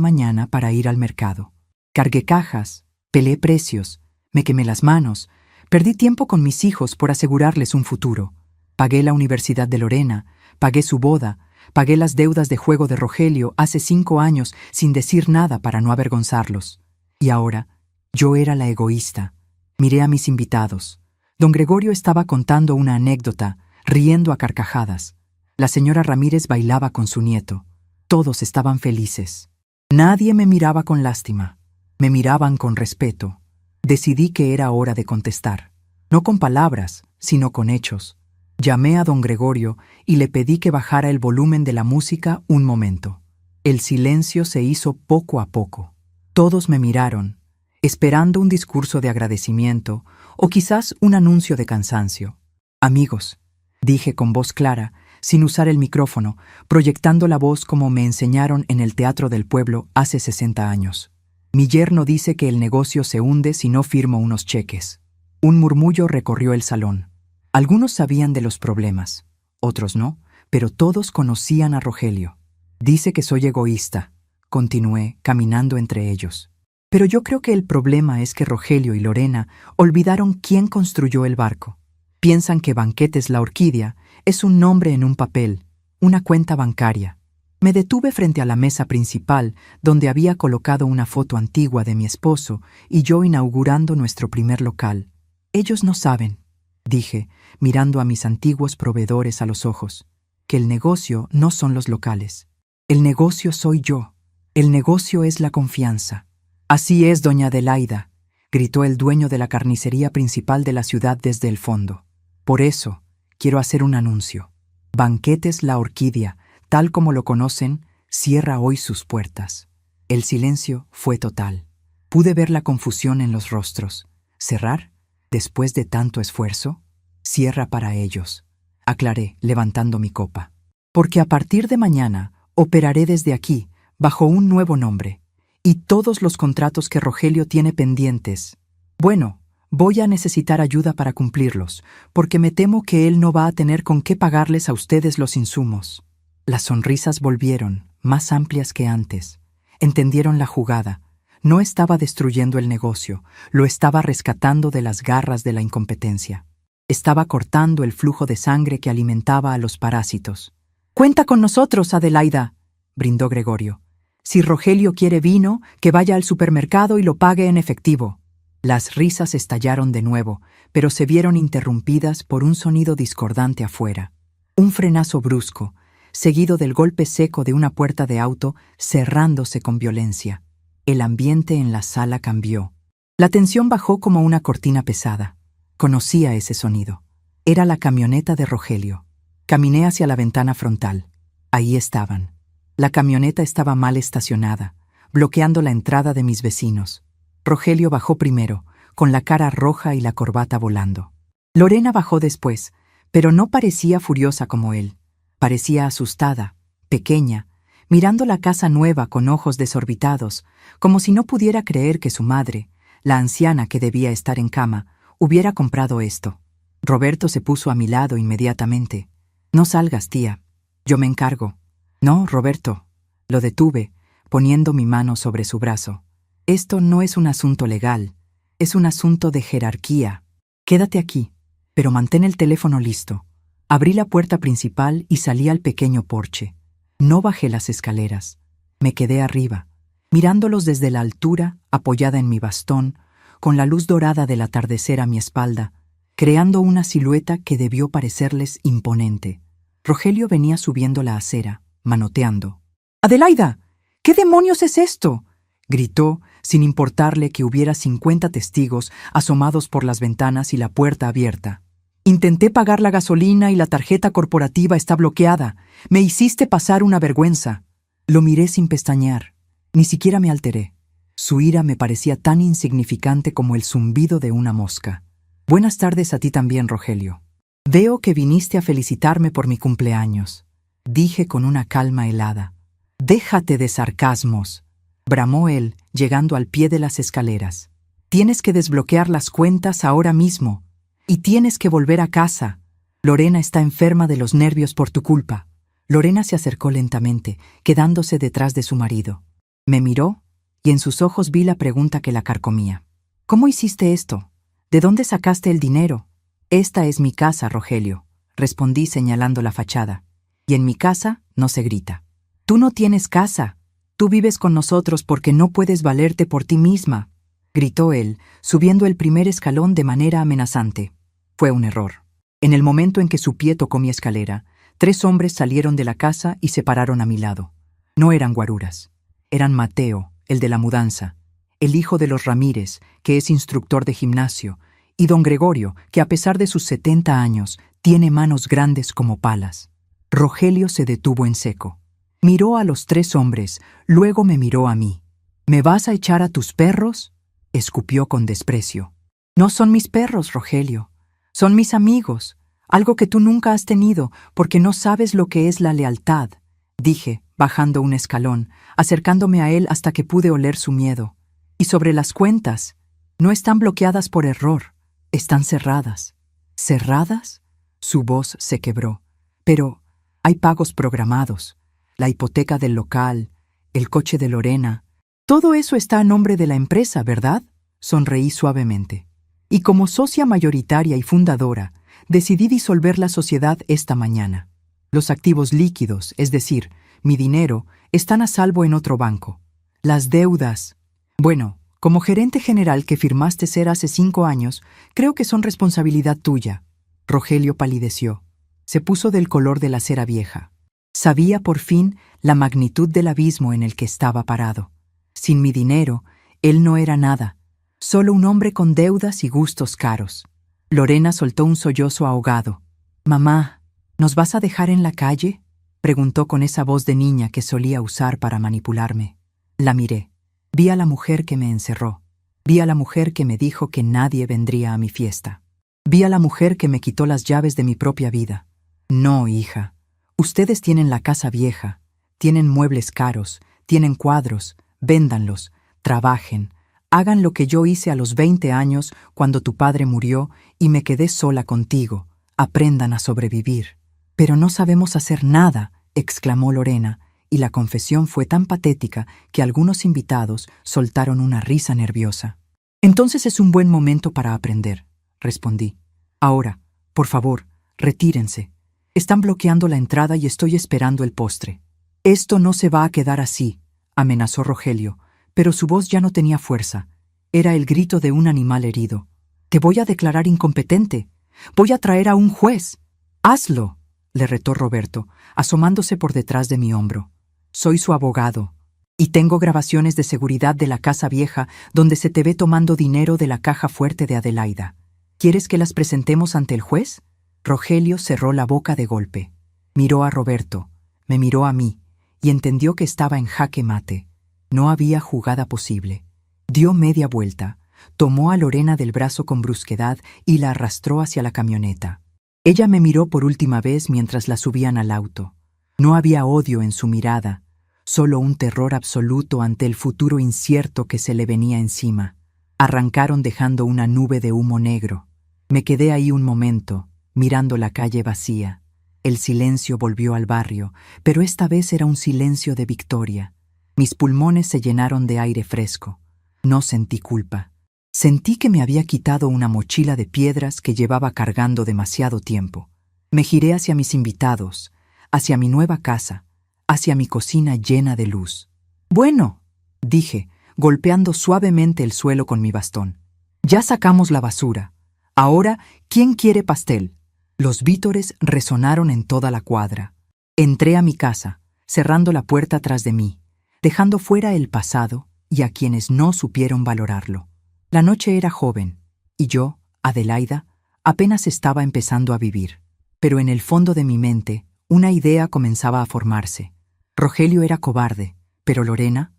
Speaker 1: mañana para ir al mercado. Cargué cajas, peleé precios, me quemé las manos, perdí tiempo con mis hijos por asegurarles un futuro. Pagué la universidad de Lorena, pagué su boda, pagué las deudas de juego de Rogelio hace 5 años sin decir nada para no avergonzarlos. Y ahora, yo era la egoísta. Miré a mis invitados. Don Gregorio estaba contando una anécdota, riendo a carcajadas. La señora Ramírez bailaba con su nieto. Todos estaban felices. Nadie me miraba con lástima. Me miraban con respeto. Decidí que era hora de contestar. No con palabras, sino con hechos. Llamé a don Gregorio y le pedí que bajara el volumen de la música un momento. El silencio se hizo poco a poco. Todos me miraron, esperando un discurso de agradecimiento o quizás un anuncio de cansancio. «Amigos», dije con voz clara, sin usar el micrófono, proyectando la voz como me enseñaron en el Teatro del Pueblo hace 60 años. «Mi yerno dice que el negocio se hunde si no firmo unos cheques». Un murmullo recorrió el salón. Algunos sabían de los problemas, otros no, pero todos conocían a Rogelio. «Dice que soy egoísta», continué, caminando entre ellos. «Pero yo creo que el problema es que Rogelio y Lorena olvidaron quién construyó el barco. Piensan que Banquetes La Orquídea es un nombre en un papel, una cuenta bancaria. Me detuve frente a la mesa principal, donde había colocado una foto antigua de mi esposo y yo inaugurando nuestro primer local. Ellos no saben, dije, mirando a mis antiguos proveedores a los ojos, que el negocio no son los locales. El negocio soy yo. El negocio es la confianza. Así es, doña Adelaida, gritó el dueño de la carnicería principal de la ciudad desde el fondo. Por eso, quiero hacer un anuncio. Banquetes La Orquídea, tal como lo conocen, cierra hoy sus puertas. El silencio fue total. Pude ver la confusión en los rostros. ¿Cerrar? ¿Después de tanto esfuerzo? Cierra para ellos, aclaré, levantando mi copa. Porque a partir de mañana operaré desde aquí, bajo un nuevo nombre, y todos los contratos que Rogelio tiene pendientes. Bueno, voy a necesitar ayuda para cumplirlos, porque me temo que él no va a tener con qué pagarles a ustedes los insumos. Las sonrisas volvieron, más amplias que antes. Entendieron la jugada. No estaba destruyendo el negocio, lo estaba rescatando de las garras de la incompetencia. Estaba cortando el flujo de sangre que alimentaba a los parásitos. «Cuenta con nosotros, Adelaida», brindó Gregorio. «Si Rogelio quiere vino, que vaya al supermercado y lo pague en efectivo». Las risas estallaron de nuevo, pero se vieron interrumpidas por un sonido discordante afuera. Un frenazo brusco, seguido del golpe seco de una puerta de auto cerrándose con violencia. El ambiente en la sala cambió. La tensión bajó como una cortina pesada. Conocía ese sonido. Era la camioneta de Rogelio. Caminé hacia la ventana frontal. Ahí estaban. La camioneta estaba mal estacionada, bloqueando la entrada de mis vecinos. Rogelio bajó primero, con la cara roja y la corbata volando. Lorena bajó después, pero no parecía furiosa como él. Parecía asustada, pequeña, mirando la casa nueva con ojos desorbitados, como si no pudiera creer que su madre, la anciana que debía estar en cama, hubiera comprado esto. Roberto se puso a mi lado inmediatamente. «No salgas, tía. Yo me encargo». «No, Roberto». Lo detuve, poniendo mi mano sobre su brazo. «Esto no es un asunto legal. Es un asunto de jerarquía. Quédate aquí, pero mantén el teléfono listo». Abrí la puerta principal y salí al pequeño porche. No bajé las escaleras. Me quedé arriba, mirándolos desde la altura, apoyada en mi bastón, con la luz dorada del atardecer a mi espalda, creando una silueta que debió parecerles imponente. Rogelio venía subiendo la acera, manoteando. «¡Adelaida! ¿Qué demonios es esto?», gritó, sin importarle que hubiera 50 testigos asomados por las ventanas y la puerta abierta. «Intenté pagar la gasolina y la tarjeta corporativa está bloqueada. Me hiciste pasar una vergüenza». Lo miré sin pestañear. Ni siquiera me alteré. Su ira me parecía tan insignificante como el zumbido de una mosca. «Buenas tardes a ti también, Rogelio. Veo que viniste a felicitarme por mi cumpleaños», dije con una calma helada. «Déjate de sarcasmos», bramó él, llegando al pie de las escaleras. «Tienes que desbloquear las cuentas ahora mismo. Y tienes que volver a casa. Lorena está enferma de los nervios por tu culpa». Lorena se acercó lentamente, quedándose detrás de su marido. Me miró, y en sus ojos vi la pregunta que la carcomía. «¿Cómo hiciste esto? ¿De dónde sacaste el dinero?» «Esta es mi casa, Rogelio», respondí señalando la fachada. «Y en mi casa no se grita». «Tú no tienes casa. Tú vives con nosotros porque no puedes valerte por ti misma», gritó él, subiendo el primer escalón de manera amenazante. Fue un error. En el momento en que su pie tocó mi escalera, 3 hombres salieron de la casa y se pararon a mi lado. No eran guaruras. Eran Mateo, el de la mudanza, el hijo de los Ramírez, que es instructor de gimnasio, y don Gregorio, que a pesar de sus 70 años, tiene manos grandes como palas. Rogelio se detuvo en seco. Miró a los 3 hombres, luego me miró a mí. «¿Me vas a echar a tus perros?», escupió con desprecio. «No son mis perros, Rogelio. Son mis amigos, algo que tú nunca has tenido porque no sabes lo que es la lealtad», dije, bajando un escalón, acercándome a él hasta que pude oler su miedo. «Y sobre las cuentas, no están bloqueadas por error. Están cerradas». «¿Cerradas?», su voz se quebró. «Pero hay pagos programados, la hipoteca del local, el coche de Lorena. Todo eso está a nombre de la empresa, ¿verdad?», sonreí suavemente. «Y como socia mayoritaria y fundadora, decidí disolver la sociedad esta mañana. Los activos líquidos, es decir, mi dinero, están a salvo en otro banco. Las deudas... Bueno, como gerente general que firmaste ser hace 5 años, creo que son responsabilidad tuya. Rogelio palideció. Se puso del color de la cera vieja. Sabía por fin la magnitud del abismo en el que estaba parado. Sin mi dinero, él no era nada, solo un hombre con deudas y gustos caros. Lorena soltó un sollozo ahogado. «Mamá, ¿nos vas a dejar en la calle?», preguntó con esa voz de niña que solía usar para manipularme. La miré. Vi a la mujer que me encerró. Vi a la mujer que me dijo que nadie vendría a mi fiesta. Vi a la mujer que me quitó las llaves de mi propia vida. No, hija. Ustedes tienen la casa vieja, tienen muebles caros, tienen cuadros, véndanlos, trabajen, hagan lo que yo hice a los 20 años cuando tu padre murió y me quedé sola contigo, aprendan a sobrevivir. Pero no sabemos hacer nada, exclamó Lorena, y la confesión fue tan patética que algunos invitados soltaron una risa nerviosa. Entonces es un buen momento para aprender, respondí. Ahora, por favor, retírense. Están bloqueando la entrada y estoy esperando el postre. Esto no se va a quedar así, amenazó Rogelio, pero su voz ya no tenía fuerza. Era el grito de un animal herido. Te voy a declarar incompetente. Voy a traer a un juez. Hazlo, le retó Roberto, asomándose por detrás de mi hombro. Soy su abogado, y tengo grabaciones de seguridad de la casa vieja donde se te ve tomando dinero de la caja fuerte de Adelaida. ¿Quieres que las presentemos ante el juez? Rogelio cerró la boca de golpe. Miró a Roberto, me miró a mí, y entendió que estaba en jaque mate. No había jugada posible. Dio media vuelta, tomó a Lorena del brazo con brusquedad y la arrastró hacia la camioneta. Ella me miró por última vez mientras la subían al auto. No había odio en su mirada, solo un terror absoluto ante el futuro incierto que se le venía encima. Arrancaron dejando una nube de humo negro. Me quedé ahí un momento, mirando la calle vacía. El silencio volvió al barrio, pero esta vez era un silencio de victoria. Mis pulmones se llenaron de aire fresco. No sentí culpa. Sentí que me había quitado una mochila de piedras que llevaba cargando demasiado tiempo. Me giré hacia mis invitados, hacia mi nueva casa, hacia mi cocina llena de luz. «Bueno», dije, golpeando suavemente el suelo con mi bastón. «Ya sacamos la basura. Ahora, ¿quién quiere pastel?» Los vítores resonaron en toda la cuadra. Entré a mi casa, cerrando la puerta tras de mí, dejando fuera el pasado y a quienes no supieron valorarlo. La noche era joven, y yo, Adelaida, apenas estaba empezando a vivir. Pero en el fondo de mi mente, una idea comenzaba a formarse. Rogelio era cobarde, pero Lorena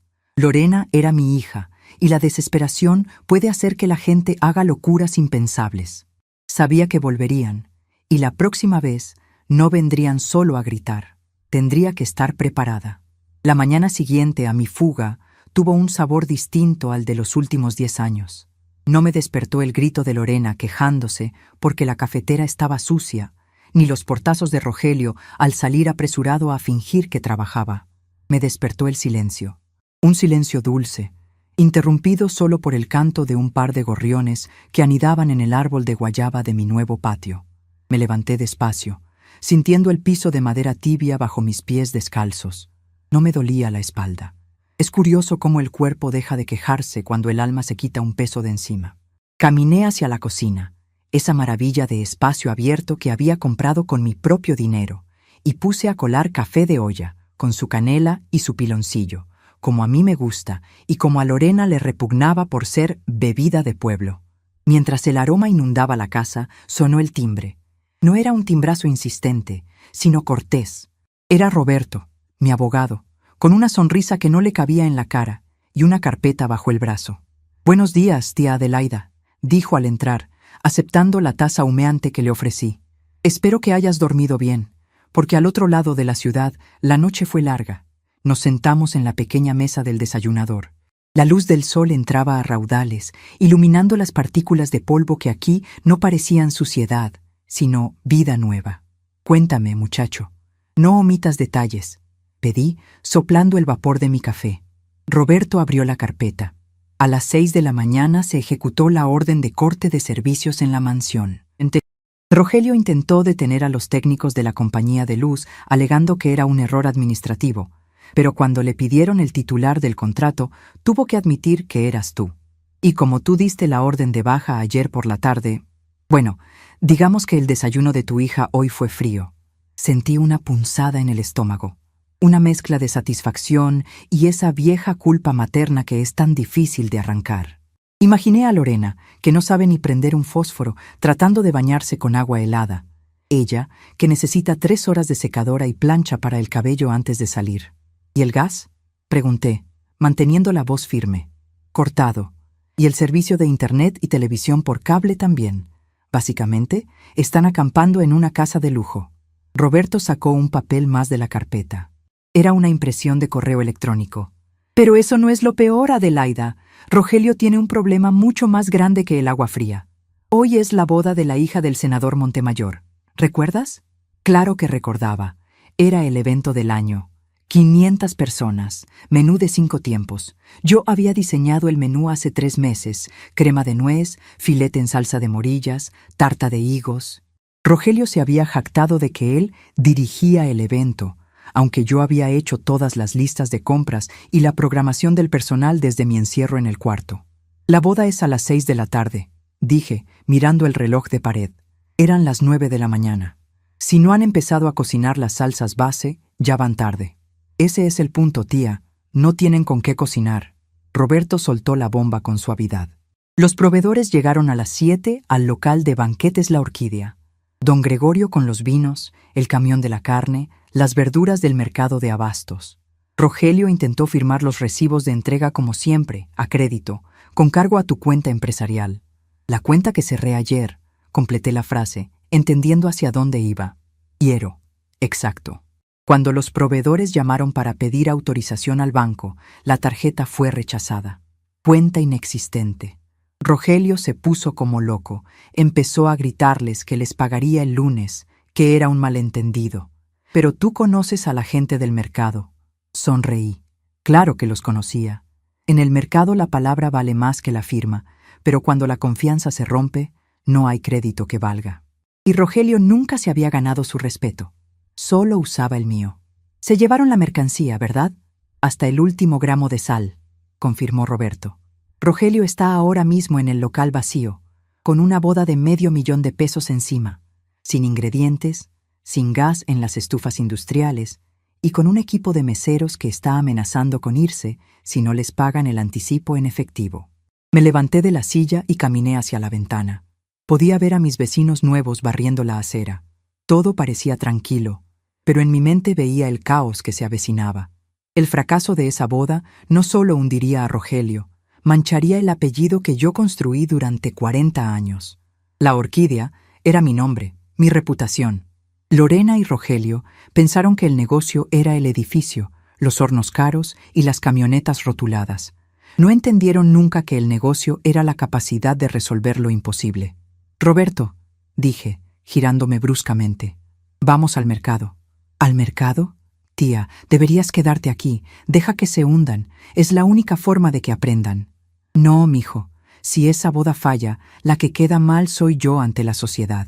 Speaker 1: era mi hija, y la desesperación puede hacer que la gente haga locuras impensables. Sabía que volverían, y la próxima vez no vendrían solo a gritar. Tendría que estar preparada. La mañana siguiente a mi fuga tuvo un sabor distinto al de los últimos 10 años. No me despertó el grito de Lorena quejándose porque la cafetera estaba sucia, ni los portazos de Rogelio al salir apresurado a fingir que trabajaba. Me despertó el silencio. Un silencio dulce, interrumpido solo por el canto de un par de gorriones que anidaban en el árbol de guayaba de mi nuevo patio. Me levanté despacio, sintiendo el piso de madera tibia bajo mis pies descalzos. No me dolía la espalda. Es curioso cómo el cuerpo deja de quejarse cuando el alma se quita un peso de encima. Caminé hacia la cocina, esa maravilla de espacio abierto que había comprado con mi propio dinero, y puse a colar café de olla, con su canela y su piloncillo, como a mí me gusta y como a Lorena le repugnaba por ser bebida de pueblo. Mientras el aroma inundaba la casa, sonó el timbre. No era un timbrazo insistente, sino cortés. Era Roberto, mi abogado, con una sonrisa que no le cabía en la cara y una carpeta bajo el brazo. «Buenos días, tía Adelaida», dijo al entrar, aceptando la taza humeante que le ofrecí. «Espero que hayas dormido bien, porque al otro lado de la ciudad la noche fue larga». Nos sentamos en la pequeña mesa del desayunador. La luz del sol entraba a raudales, iluminando las partículas de polvo que aquí no parecían suciedad, sino vida nueva. «Cuéntame, muchacho. No omitas detalles», pedí, soplando el vapor de mi café. Roberto abrió la carpeta. A las 6 de la mañana se ejecutó la orden de corte de servicios en la mansión. Rogelio intentó detener a los técnicos de la compañía de luz, alegando que era un error administrativo, pero cuando le pidieron el titular del contrato, tuvo que admitir que eras tú. Y como tú diste la orden de baja ayer por la tarde, bueno, digamos que el desayuno de tu hija hoy fue frío. Sentí una punzada en el estómago, una mezcla de satisfacción y esa vieja culpa materna que es tan difícil de arrancar. Imaginé a Lorena, que no sabe ni prender un fósforo, tratando de bañarse con agua helada. Ella, que necesita 3 horas de secadora y plancha para el cabello antes de salir. ¿Y el gas?, pregunté, manteniendo la voz firme. Cortado. Y el servicio de internet y televisión por cable también. Básicamente, están acampando en una casa de lujo. Roberto sacó un papel más de la carpeta. Era una impresión de correo electrónico. Pero eso no es lo peor, Adelaida. Rogelio tiene un problema mucho más grande que el agua fría. Hoy es la boda de la hija del senador Montemayor. ¿Recuerdas? Claro que recordaba. Era el evento del año. 500 personas, menú de 5 tiempos. Yo había diseñado el menú hace 3 meses. Crema de nuez, filete en salsa de morillas, tarta de higos. Rogelio se había jactado de que él dirigía el evento, aunque yo había hecho todas las listas de compras y la programación del personal desde mi encierro en el cuarto. La boda es a las 6 de la tarde, dije, mirando el reloj de pared. Eran las 9 de la mañana. Si no han empezado a cocinar las salsas base, ya van tarde. Ese es el punto, tía. No tienen con qué cocinar. Roberto soltó la bomba con suavidad. Los proveedores llegaron a las 7 al local de banquetes La Orquídea. Don Gregorio con los vinos, el camión de la carne, las verduras del mercado de abastos. Rogelio intentó firmar los recibos de entrega como siempre, a crédito, con cargo a tu cuenta empresarial. La cuenta que cerré ayer, completé la frase, entendiendo hacia dónde iba. Hiero. Exacto. Cuando los proveedores llamaron para pedir autorización al banco, la tarjeta fue rechazada. Cuenta inexistente. Rogelio se puso como loco. Empezó a gritarles que les pagaría el lunes, que era un malentendido. Pero tú conoces a la gente del mercado. Sonreí. Claro que los conocía. En el mercado la palabra vale más que la firma, pero cuando la confianza se rompe, no hay crédito que valga. Y Rogelio nunca se había ganado su respeto. Solo usaba el mío. Se llevaron la mercancía, ¿verdad? Hasta el último gramo de sal, confirmó Roberto. Rogelio está ahora mismo en el local vacío, con una boda de $500,000 encima, sin ingredientes, sin gas en las estufas industriales y con un equipo de meseros que está amenazando con irse si no les pagan el anticipo en efectivo. Me levanté de la silla y caminé hacia la ventana. Podía ver a mis vecinos nuevos barriendo la acera. Todo parecía tranquilo, pero en mi mente veía el caos que se avecinaba. El fracaso de esa boda no solo hundiría a Rogelio, mancharía el apellido que yo construí durante 40 años. La Orquídea era mi nombre, mi reputación. Lorena y Rogelio pensaron que el negocio era el edificio, los hornos caros y las camionetas rotuladas. No entendieron nunca que el negocio era la capacidad de resolver lo imposible. Roberto, dije, girándome bruscamente, vamos al mercado. ¿Al mercado? Tía, deberías quedarte aquí, deja que se hundan, es la única forma de que aprendan. No, mijo, si esa boda falla, la que queda mal soy yo ante la sociedad.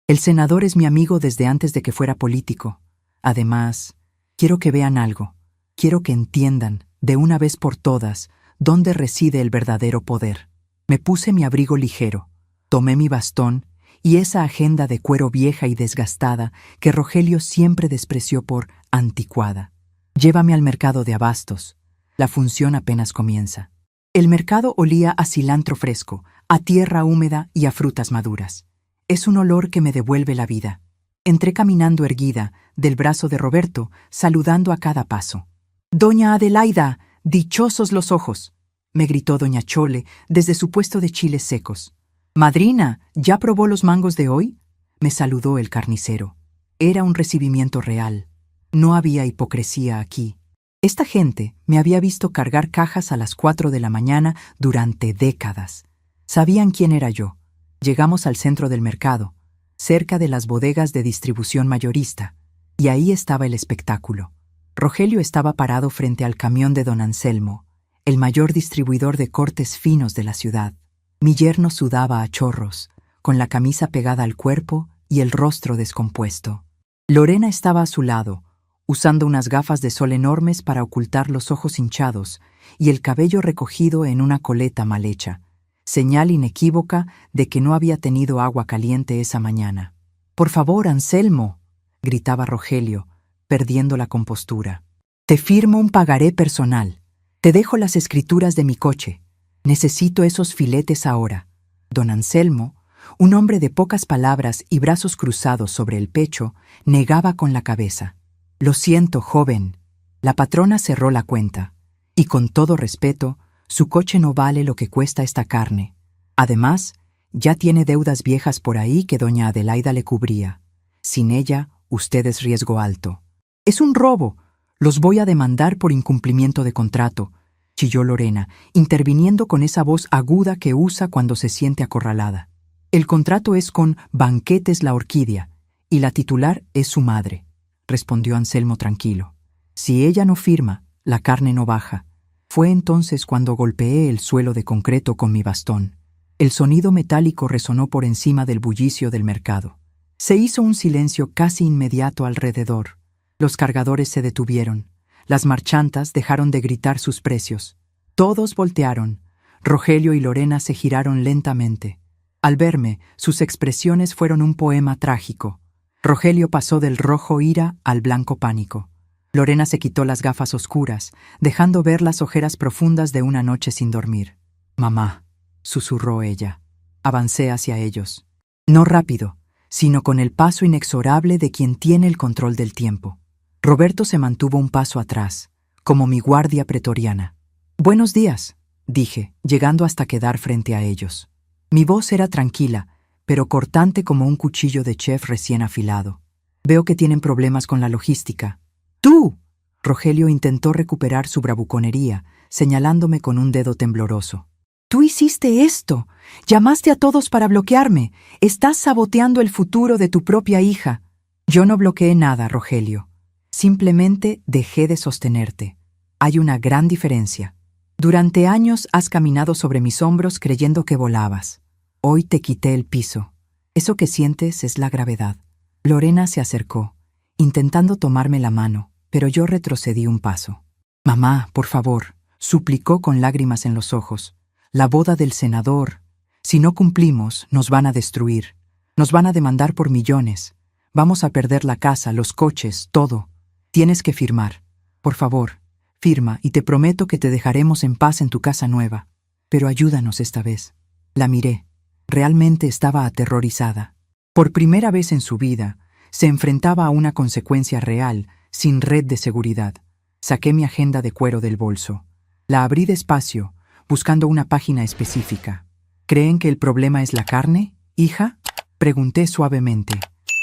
Speaker 1: El senador es mi amigo desde antes de que fuera político. Además, quiero que vean algo, quiero que entiendan, de una vez por todas, dónde reside el verdadero poder. Me puse mi abrigo ligero, tomé mi bastón y esa agenda de cuero vieja y desgastada que Rogelio siempre despreció por anticuada. Llévame al mercado de abastos. La función apenas comienza. El mercado olía a cilantro fresco, a tierra húmeda y a frutas maduras. Es un olor que me devuelve la vida. Entré caminando erguida, del brazo de Roberto, saludando a cada paso. «Doña Adelaida, dichosos los ojos», me gritó doña Chole desde su puesto de chiles secos. «Madrina, ¿ya probó los mangos de hoy?», me saludó el carnicero. Era un recibimiento real. No había hipocresía aquí. Esta gente me había visto cargar cajas a las 4 de la mañana durante décadas. Sabían quién era yo. Llegamos al centro del mercado, cerca de las bodegas de distribución mayorista, y ahí estaba el espectáculo. Rogelio estaba parado frente al camión de don Anselmo, el mayor distribuidor de cortes finos de la ciudad. Mi yerno sudaba a chorros, con la camisa pegada al cuerpo y el rostro descompuesto. Lorena estaba a su lado, usando unas gafas de sol enormes para ocultar los ojos hinchados y el cabello recogido en una coleta mal hecha, señal inequívoca de que no había tenido agua caliente esa mañana. «Por favor, Anselmo», gritaba Rogelio, perdiendo la compostura. «Te firmo un pagaré personal. Te dejo las escrituras de mi coche. Necesito esos filetes ahora». Don Anselmo, un hombre de pocas palabras y brazos cruzados sobre el pecho, negaba con la cabeza. «Lo siento, joven». La patrona cerró la cuenta. «Y con todo respeto, su coche no vale lo que cuesta esta carne. Además, ya tiene deudas viejas por ahí que doña Adelaida le cubría. Sin ella, usted es riesgo alto». «Es un robo. Los voy a demandar por incumplimiento de contrato», chilló Lorena, interviniendo con esa voz aguda que usa cuando se siente acorralada. «El contrato es con Banquetes La Orquídea, y la titular es su madre», respondió Anselmo tranquilo. «Si ella no firma, la carne no baja». Fue entonces cuando golpeé el suelo de concreto con mi bastón. El sonido metálico resonó por encima del bullicio del mercado. Se hizo un silencio casi inmediato alrededor. Los cargadores se detuvieron. Las marchantas dejaron de gritar sus precios. Todos voltearon. Rogelio y Lorena se giraron lentamente. Al verme, sus expresiones fueron un poema trágico. Rogelio pasó del rojo ira al blanco pánico. Lorena se quitó las gafas oscuras, dejando ver las ojeras profundas de una noche sin dormir. «Mamá», susurró ella. Avancé hacia ellos. No rápido, sino con el paso inexorable de quien tiene el control del tiempo. Roberto se mantuvo un paso atrás, como mi guardia pretoriana. «Buenos días», dije, llegando hasta quedar frente a ellos. Mi voz era tranquila, pero cortante como un cuchillo de chef recién afilado. «Veo que tienen problemas con la logística». «¡Tú!». Rogelio intentó recuperar su bravuconería, señalándome con un dedo tembloroso. «Tú hiciste esto. Llamaste a todos para bloquearme. Estás saboteando el futuro de tu propia hija». «Yo no bloqueé nada, Rogelio. Simplemente dejé de sostenerte. Hay una gran diferencia. Durante años has caminado sobre mis hombros creyendo que volabas. Hoy te quité el piso. Eso que sientes es la gravedad». Lorena se acercó, intentando tomarme la mano, pero yo retrocedí un paso. «Mamá, por favor», suplicó con lágrimas en los ojos. «La boda del senador. Si no cumplimos, nos van a destruir. Nos van a demandar por millones. Vamos a perder la casa, los coches, todo. Tienes que firmar. Por favor, firma y te prometo que te dejaremos en paz en tu casa nueva. Pero ayúdanos esta vez». La miré. Realmente estaba aterrorizada. Por primera vez en su vida, se enfrentaba a una consecuencia real, sin red de seguridad. Saqué mi agenda de cuero del bolso. La abrí despacio, buscando una página específica. «¿Creen que el problema es la carne, hija?», pregunté suavemente.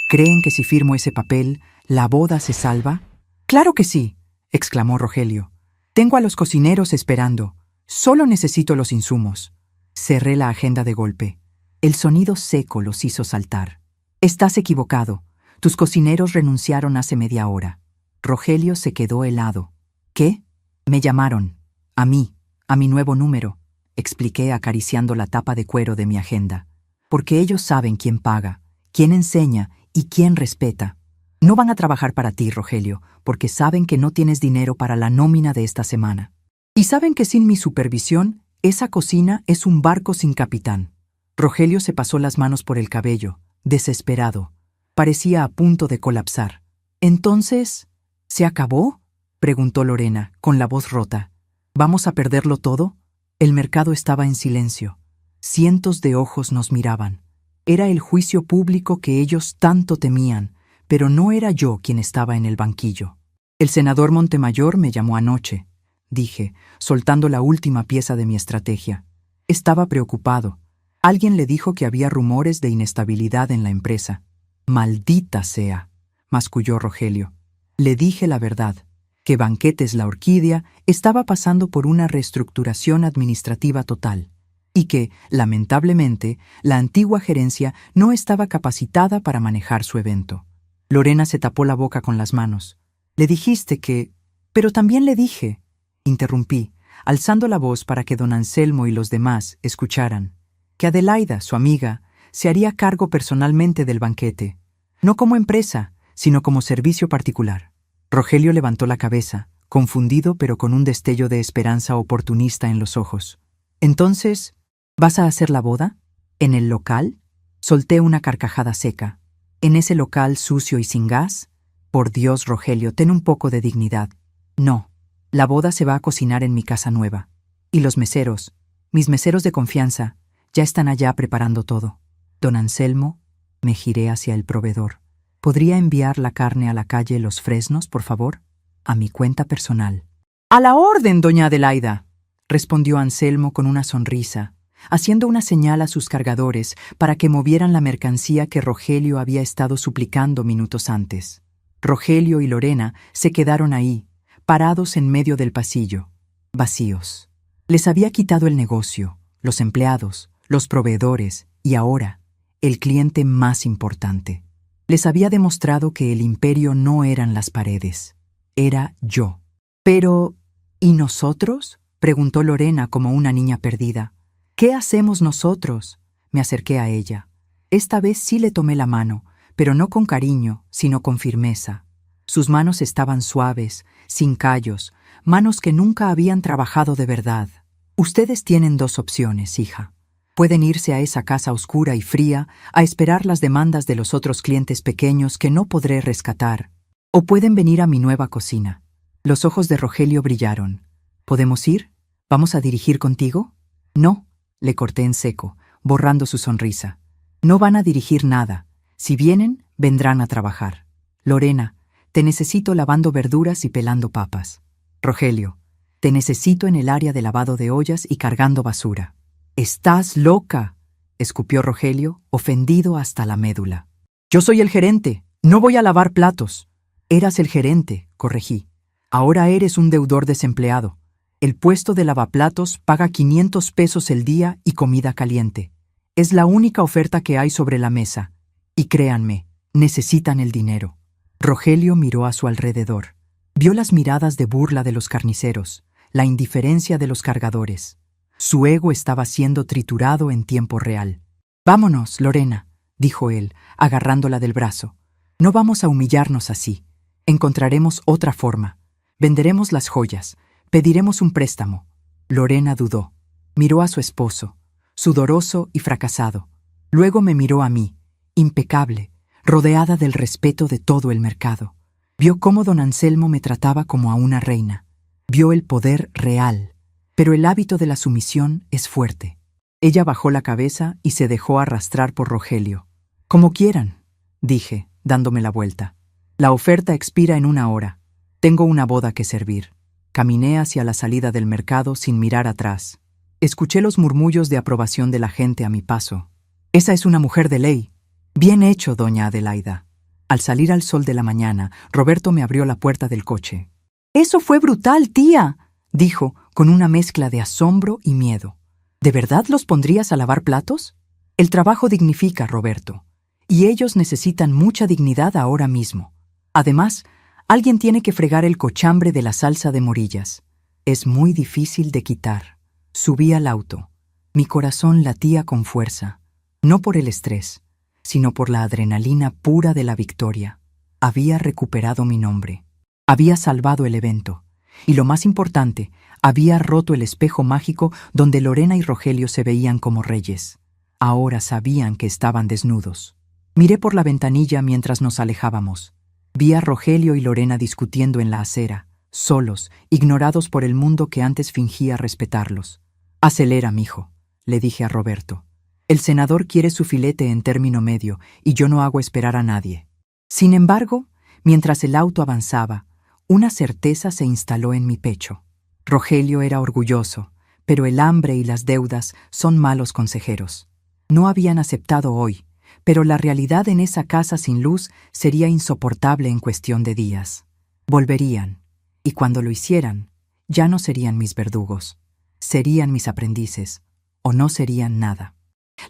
Speaker 1: «¿Creen que si firmo ese papel, la boda se salva?». «Claro que sí», exclamó Rogelio. «Tengo a los cocineros esperando. Solo necesito los insumos». Cerré la agenda de golpe. El sonido seco los hizo saltar. «Estás equivocado. Tus cocineros renunciaron hace media hora». Rogelio se quedó helado. «¿Qué?». «Me llamaron. A mí, a mi nuevo número», expliqué acariciando la tapa de cuero de mi agenda. «Porque ellos saben quién paga, quién enseña y quién respeta. No van a trabajar para ti, Rogelio, porque saben que no tienes dinero para la nómina de esta semana. Y saben que sin mi supervisión, esa cocina es un barco sin capitán». Rogelio se pasó las manos por el cabello, desesperado. Parecía a punto de colapsar. «¿Entonces, se acabó?», preguntó Lorena, con la voz rota. «¿Vamos a perderlo todo?». El mercado estaba en silencio. Cientos de ojos nos miraban. Era el juicio público que ellos tanto temían, pero no era yo quien estaba en el banquillo. «El senador Montemayor me llamó anoche», dije, soltando la última pieza de mi estrategia. Estaba preocupado. Alguien le dijo que había rumores de inestabilidad en la empresa. «Maldita sea», masculló Rogelio. Le dije la verdad, que Banquetes La Orquídea estaba pasando por una reestructuración administrativa total y que, lamentablemente, la antigua gerencia no estaba capacitada para manejar su evento. Lorena se tapó la boca con las manos. «Le dijiste que...». «Pero también le dije», interrumpí, alzando la voz para que don Anselmo y los demás escucharan, «que Adelaida, su amiga, se haría cargo personalmente del banquete, no como empresa, sino como servicio particular. Rogelio levantó la cabeza, confundido pero con un destello de esperanza oportunista en los ojos. «Entonces, ¿vas a hacer la boda? ¿En el local?» Solté una carcajada seca. «¿En ese local sucio y sin gas? Por Dios, Rogelio, ten un poco de dignidad». «No, la boda se va a cocinar en mi casa nueva. Y los meseros, mis meseros de confianza, ya están allá preparando todo». «Don Anselmo», me giré hacia el proveedor. «¿Podría enviar la carne a la calle Los Fresnos, por favor? A mi cuenta personal». «A la orden, doña Adelaida», respondió Anselmo con una sonrisa, haciendo una señal a sus cargadores para que movieran la mercancía que Rogelio había estado suplicando minutos antes. Rogelio y Lorena se quedaron ahí, parados en medio del pasillo, vacíos. Les había quitado el negocio, los empleados, los proveedores y ahora, el cliente más importante. Les había demostrado que el imperio no eran las paredes, era yo. «Pero, ¿y nosotros?», preguntó Lorena como una niña perdida. «¿Qué hacemos nosotros?». Me acerqué a ella. Esta vez sí le tomé la mano, pero no con cariño, sino con firmeza. Sus manos estaban suaves, sin callos, manos que nunca habían trabajado de verdad. «Ustedes tienen dos opciones, hija. Pueden irse a esa casa oscura y fría a esperar las demandas de los otros clientes pequeños que no podré rescatar, o pueden venir a mi nueva cocina». Los ojos de Rogelio brillaron. «¿Podemos ir? ¿Vamos a dirigir contigo?» «No», le corté en seco, borrando su sonrisa. «No van a dirigir nada. Si vienen, vendrán a trabajar. Lorena, te necesito lavando verduras y pelando papas. Rogelio, te necesito en el área de lavado de ollas y cargando basura». «¡Estás loca!», escupió Rogelio, ofendido hasta la médula. «Yo soy el gerente, no voy a lavar platos». «Eras el gerente», corregí. «Ahora eres un deudor desempleado. El puesto de lavaplatos paga 500 pesos el día y comida caliente. Es la única oferta que hay sobre la mesa. Y créanme, necesitan el dinero». Rogelio miró a su alrededor. Vio las miradas de burla de los carniceros, la indiferencia de los cargadores. Su ego estaba siendo triturado en tiempo real. «Vámonos, Lorena», dijo él, agarrándola del brazo. «No vamos a humillarnos así. Encontraremos otra forma. Venderemos las joyas. Pediremos un préstamo». Lorena dudó. Miró a su esposo, sudoroso y fracasado. Luego me miró a mí, impecable, rodeada del respeto de todo el mercado. Vio cómo don Anselmo me trataba como a una reina. Vio el poder real. Pero el hábito de la sumisión es fuerte. Ella bajó la cabeza y se dejó arrastrar por Rogelio. «Como quieran», dije, dándome la vuelta. «La oferta expira en 1 hora. Tengo una boda que servir». Caminé hacia la salida del mercado sin mirar atrás. Escuché los murmullos de aprobación de la gente a mi paso. «Esa es una mujer de ley». «Bien hecho, doña Adelaida». Al salir al sol de la mañana, Roberto me abrió la puerta del coche. «Eso fue brutal, tía», dijo, con una mezcla de asombro y miedo. «¿De verdad los pondrías a lavar platos?» «El trabajo dignifica, Roberto, y ellos necesitan mucha dignidad ahora mismo. Además, alguien tiene que fregar el cochambre de la salsa de morillas. Es muy difícil de quitar». Subí al auto. Mi corazón latía con fuerza, no por el estrés, sino por la adrenalina pura de la victoria. Había recuperado mi nombre. Había salvado el evento. Y lo más importante, había roto el espejo mágico donde Lorena y Rogelio se veían como reyes. Ahora sabían que estaban desnudos. Miré por la ventanilla mientras nos alejábamos. Vi a Rogelio y Lorena discutiendo en la acera, solos, ignorados por el mundo que antes fingía respetarlos. «Acelera, mijo», le dije a Roberto. «El senador quiere su filete en término medio y yo no hago esperar a nadie». Sin embargo, mientras el auto avanzaba, una certeza se instaló en mi pecho. Rogelio era orgulloso, pero el hambre y las deudas son malos consejeros. No habían aceptado hoy, pero la realidad en esa casa sin luz sería insoportable en cuestión de días. Volverían, y cuando lo hicieran, ya no serían mis verdugos. Serían mis aprendices, o no serían nada.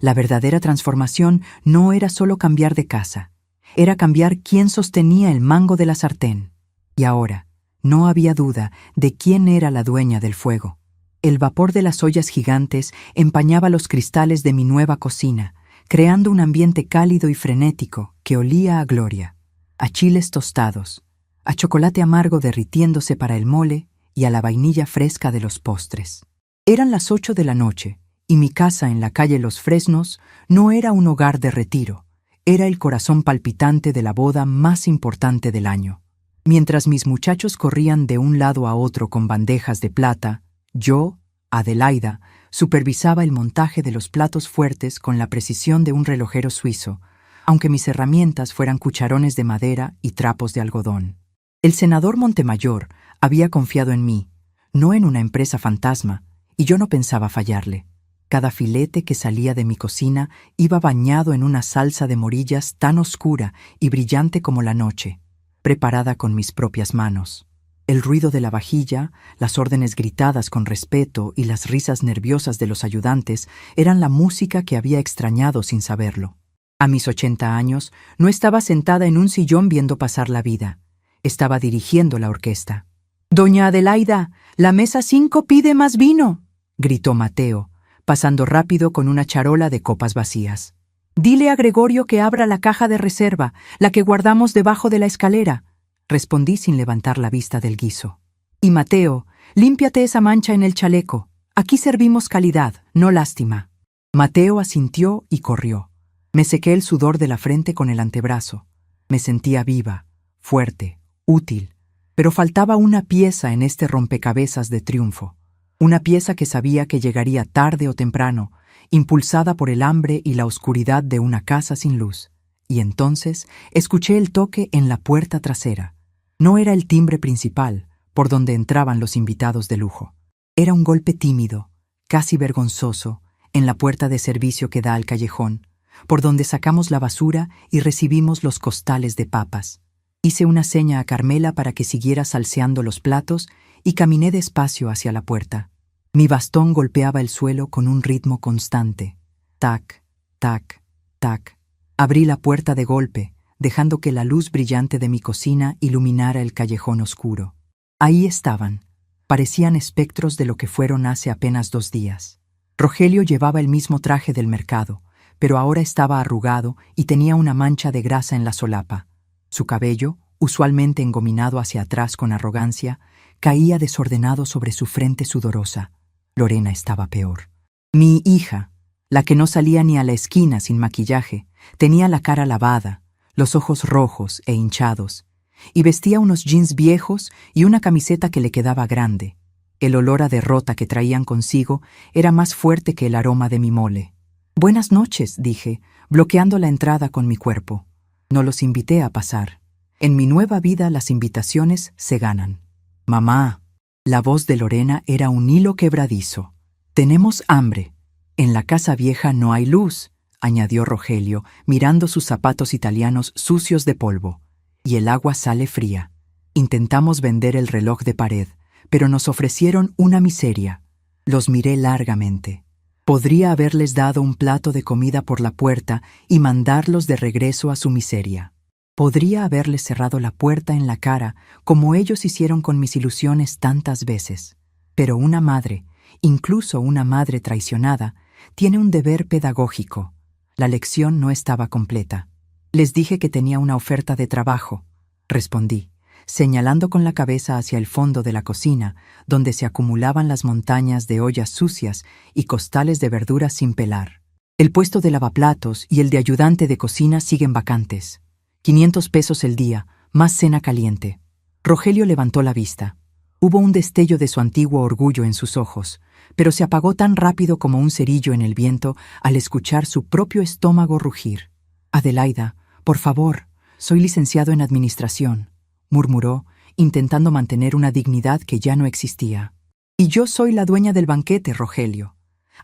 Speaker 1: La verdadera transformación no era solo cambiar de casa, era cambiar quién sostenía el mango de la sartén. Y ahora, no había duda de quién era la dueña del fuego. El vapor de las ollas gigantes empañaba los cristales de mi nueva cocina, creando un ambiente cálido y frenético que olía a gloria, a chiles tostados, a chocolate amargo derritiéndose para el mole y a la vainilla fresca de los postres. Eran las 8 de la noche, y mi casa en la calle Los Fresnos no era un hogar de retiro, era el corazón palpitante de la boda más importante del año. Mientras mis muchachos corrían de un lado a otro con bandejas de plata, yo, Adelaida, supervisaba el montaje de los platos fuertes con la precisión de un relojero suizo, aunque mis herramientas fueran cucharones de madera y trapos de algodón. El senador Montemayor había confiado en mí, no en una empresa fantasma, y yo no pensaba fallarle. Cada filete que salía de mi cocina iba bañado en una salsa de morillas tan oscura y brillante como la noche, preparada con mis propias manos. El ruido de la vajilla, las órdenes gritadas con respeto y las risas nerviosas de los ayudantes eran la música que había extrañado sin saberlo. A mis 80 años, no estaba sentada en un sillón viendo pasar la vida. Estaba dirigiendo la orquesta. «Doña Adelaida, la mesa 5 pide más vino», gritó Mateo, pasando rápido con una charola de copas vacías. «Dile a Gregorio que abra la caja de reserva, la que guardamos debajo de la escalera», respondí sin levantar la vista del guiso. «Y Mateo, límpiate esa mancha en el chaleco. Aquí servimos calidad, no lástima». Mateo asintió y corrió. Me sequé el sudor de la frente con el antebrazo. Me sentía viva, fuerte, útil, pero faltaba una pieza en este rompecabezas de triunfo. Una pieza que sabía que llegaría tarde o temprano, impulsada por el hambre y la oscuridad de una casa sin luz. Y entonces escuché el toque en la puerta trasera. No era el timbre principal, por donde entraban los invitados de lujo. Era un golpe tímido, casi vergonzoso, en la puerta de servicio que da al callejón, por donde sacamos la basura y recibimos los costales de papas. Hice una seña a Carmela para que siguiera salseando los platos y caminé despacio hacia la puerta. Mi bastón golpeaba el suelo con un ritmo constante. Tac, tac, tac. Abrí la puerta de golpe, dejando que la luz brillante de mi cocina iluminara el callejón oscuro. Ahí estaban. Parecían espectros de lo que fueron hace apenas 2 días. Rogelio llevaba el mismo traje del mercado, pero ahora estaba arrugado y tenía una mancha de grasa en la solapa. Su cabello, usualmente engominado hacia atrás con arrogancia, caía desordenado sobre su frente sudorosa. Lorena estaba peor. Mi hija, la que no salía ni a la esquina sin maquillaje, tenía la cara lavada, los ojos rojos e hinchados, y vestía unos jeans viejos y una camiseta que le quedaba grande. El olor a derrota que traían consigo era más fuerte que el aroma de mi mole. «Buenas noches», dije, bloqueando la entrada con mi cuerpo. No los invité a pasar. En mi nueva vida las invitaciones se ganan. «Mamá». La voz de Lorena era un hilo quebradizo. «Tenemos hambre. En la casa vieja no hay luz», añadió Rogelio, mirando sus zapatos italianos sucios de polvo. «Y el agua sale fría. Intentamos vender el reloj de pared, pero nos ofrecieron una miseria». Los miré largamente. Podría haberles dado un plato de comida por la puerta y mandarlos de regreso a su miseria. Podría haberles cerrado la puerta en la cara, como ellos hicieron con mis ilusiones tantas veces. Pero una madre, incluso una madre traicionada, tiene un deber pedagógico. La lección no estaba completa. «Les dije que tenía una oferta de trabajo», respondí, señalando con la cabeza hacia el fondo de la cocina, donde se acumulaban las montañas de ollas sucias y costales de verduras sin pelar. «El puesto de lavaplatos y el de ayudante de cocina siguen vacantes. 500 pesos el día, más cena caliente». Rogelio levantó la vista. Hubo un destello de su antiguo orgullo en sus ojos, pero se apagó tan rápido como un cerillo en el viento al escuchar su propio estómago rugir. «Adelaida, por favor, soy licenciado en administración», murmuró, intentando mantener una dignidad que ya no existía. «Y yo soy la dueña del banquete, Rogelio.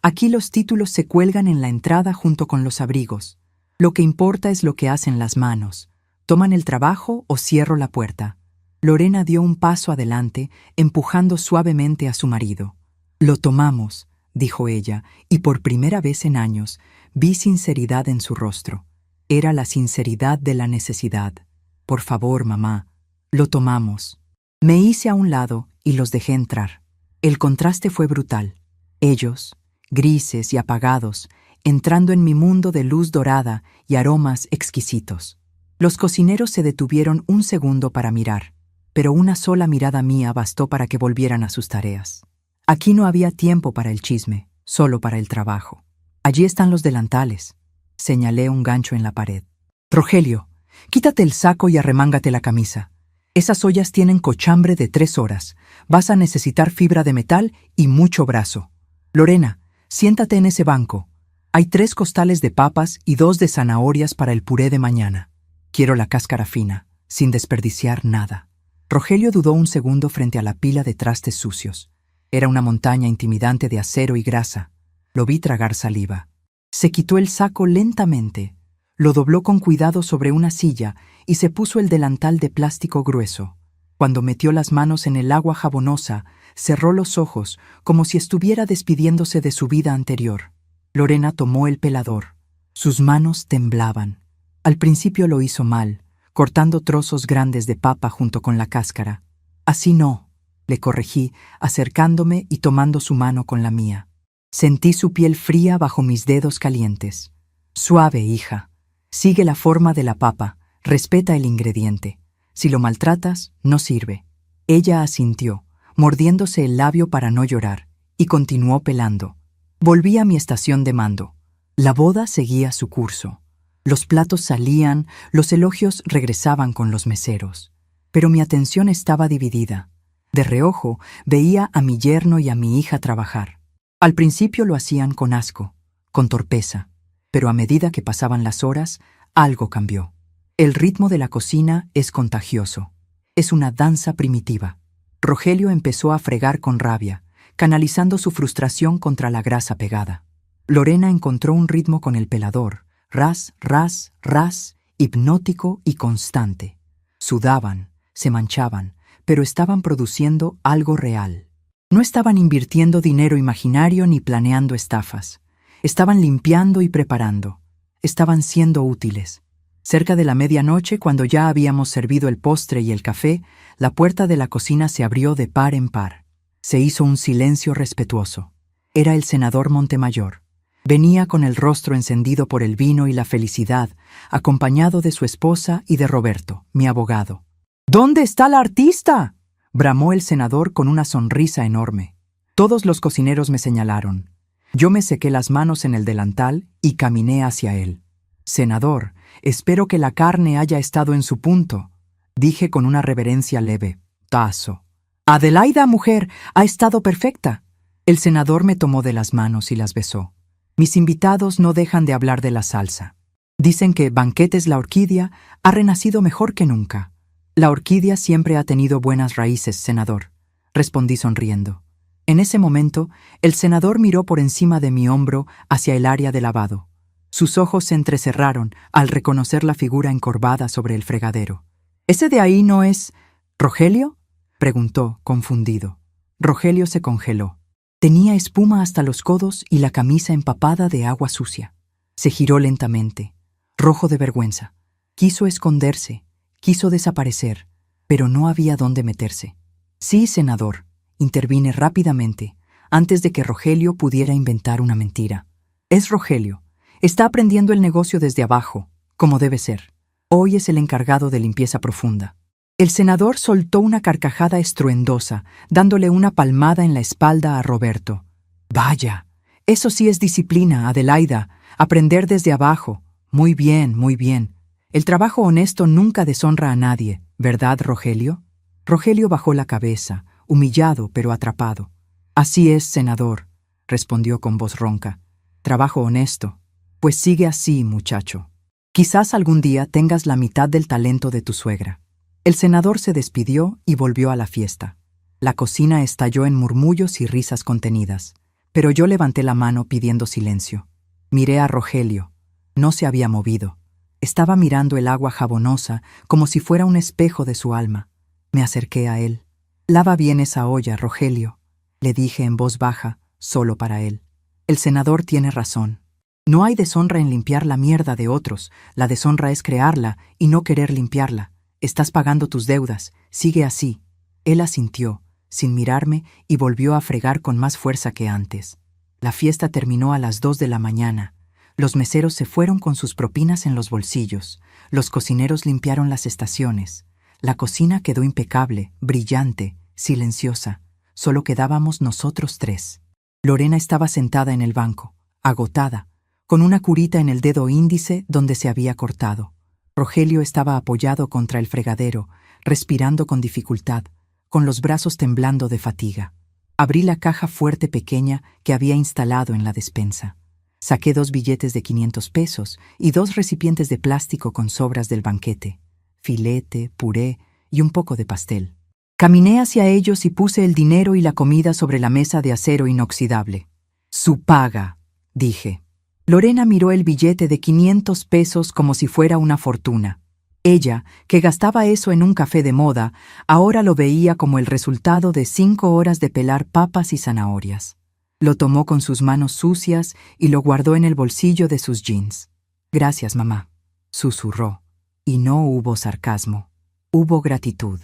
Speaker 1: Aquí los títulos se cuelgan en la entrada junto con los abrigos. Lo que importa es lo que hacen las manos. ¿Toman el trabajo o cierro la puerta?» Lorena dio un paso adelante, empujando suavemente a su marido. «Lo tomamos», dijo ella, y por primera vez en años vi sinceridad en su rostro. Era la sinceridad de la necesidad. «Por favor, mamá, lo tomamos». Me hice a un lado y los dejé entrar. El contraste fue brutal. Ellos, grises y apagados, entrando en mi mundo de luz dorada y aromas exquisitos. Los cocineros se detuvieron un segundo para mirar, pero una sola mirada mía bastó para que volvieran a sus tareas. Aquí no había tiempo para el chisme, solo para el trabajo. Allí están los delantales. Señalé un gancho en la pared. Rogelio, quítate el saco y arremángate la camisa. Esas ollas tienen cochambre de 3 horas. Vas a necesitar fibra de metal y mucho brazo. Lorena, siéntate en ese banco. Hay 3 costales de papas y 2 de zanahorias para el puré de mañana. Quiero la cáscara fina, sin desperdiciar nada. Rogelio dudó un segundo frente a la pila de trastes sucios. Era una montaña intimidante de acero y grasa. Lo vi tragar saliva. Se quitó el saco lentamente, lo dobló con cuidado sobre una silla y se puso el delantal de plástico grueso. Cuando metió las manos en el agua jabonosa, cerró los ojos como si estuviera despidiéndose de su vida anterior. Lorena tomó el pelador. Sus manos temblaban. Al principio lo hizo mal, cortando trozos grandes de papa junto con la cáscara. Así no, le corregí, acercándome y tomando su mano con la mía. Sentí su piel fría bajo mis dedos calientes. Suave, hija. Sigue la forma de la papa, respeta el ingrediente. Si lo maltratas, no sirve. Ella asintió, mordiéndose el labio para no llorar, y continuó pelando. Volví a mi estación de mando. La boda seguía su curso. Los platos salían, los elogios regresaban con los meseros. Pero mi atención estaba dividida. De reojo veía a mi yerno y a mi hija trabajar. Al principio lo hacían con asco, con torpeza, pero a medida que pasaban las horas, algo cambió. El ritmo de la cocina es contagioso. Es una danza primitiva. Rogelio empezó a fregar con rabia, canalizando su frustración contra la grasa pegada. Lorena encontró un ritmo con el pelador, ras, ras, ras, hipnótico y constante. Sudaban, se manchaban, pero estaban produciendo algo real. No estaban invirtiendo dinero imaginario ni planeando estafas. Estaban limpiando y preparando. Estaban siendo útiles. Cerca de la medianoche, cuando ya habíamos servido el postre y el café, la puerta de la cocina se abrió de par en par. Se hizo un silencio respetuoso. Era el senador Montemayor. Venía con el rostro encendido por el vino y la felicidad, acompañado de su esposa y de Roberto, mi abogado. ¿Dónde está la artista?, bramó el senador con una sonrisa enorme. Todos los cocineros me señalaron. Yo me sequé las manos en el delantal y caminé hacia él. Senador, espero que la carne haya estado en su punto, dije con una reverencia leve. Tazo. Adelaida, mujer, ha estado perfecta. El senador me tomó de las manos y las besó. Mis invitados no dejan de hablar de la salsa. Dicen que Banquetes La Orquídea ha renacido mejor que nunca. La orquídea siempre ha tenido buenas raíces, senador, respondí sonriendo. En ese momento, el senador miró por encima de mi hombro hacia el área de lavado. Sus ojos se entrecerraron al reconocer la figura encorvada sobre el fregadero. ¿Ese de ahí no es Rogelio?, preguntó, confundido. Rogelio se congeló. Tenía espuma hasta los codos y la camisa empapada de agua sucia. Se giró lentamente, rojo de vergüenza. Quiso esconderse. Quiso desaparecer, pero no había dónde meterse. Sí, senador, intervine rápidamente, antes de que Rogelio pudiera inventar una mentira. Es Rogelio. Está aprendiendo el negocio desde abajo, como debe ser. Hoy es el encargado de limpieza profunda. El senador soltó una carcajada estruendosa, dándole una palmada en la espalda a Roberto. Vaya, eso sí es disciplina, Adelaida. Aprender desde abajo. Muy bien, muy bien. El trabajo honesto nunca deshonra a nadie, ¿verdad, Rogelio? Rogelio bajó la cabeza, humillado pero atrapado. Así es, senador, respondió con voz ronca. Trabajo honesto. Pues sigue así, muchacho. Quizás algún día tengas la mitad del talento de tu suegra. El senador se despidió y volvió a la fiesta. La cocina estalló en murmullos y risas contenidas, pero yo levanté la mano pidiendo silencio. Miré a Rogelio. No se había movido. Estaba mirando el agua jabonosa como si fuera un espejo de su alma. Me acerqué a él. Lava bien esa olla, Rogelio, le dije en voz baja, solo para él. El senador tiene razón. No hay deshonra en limpiar la mierda de otros. La deshonra es crearla y no querer limpiarla. Estás pagando tus deudas. Sigue así. Él asintió, sin mirarme, y volvió a fregar con más fuerza que antes. La fiesta terminó a las 2 de la mañana. Los meseros se fueron con sus propinas en los bolsillos, los cocineros limpiaron las estaciones, la cocina quedó impecable, brillante, silenciosa. Solo quedábamos nosotros tres. Lorena estaba sentada en el banco, agotada, con una curita en el dedo índice donde se había cortado. Rogelio estaba apoyado contra el fregadero, respirando con dificultad, con los brazos temblando de fatiga. Abrí la caja fuerte pequeña que había instalado en la despensa. Saqué 2 billetes de 500 pesos y 2 recipientes de plástico con sobras del banquete, filete, puré y un poco de pastel. Caminé hacia ellos y puse el dinero y la comida sobre la mesa de acero inoxidable. «Su paga», dije. Lorena miró el billete de 500 pesos como si fuera una fortuna. Ella, que gastaba eso en un café de moda, ahora lo veía como el resultado de 5 horas de pelar papas y zanahorias. Lo tomó con sus manos sucias y lo guardó en el bolsillo de sus jeans. «Gracias, mamá», susurró. Y no hubo sarcasmo. Hubo gratitud.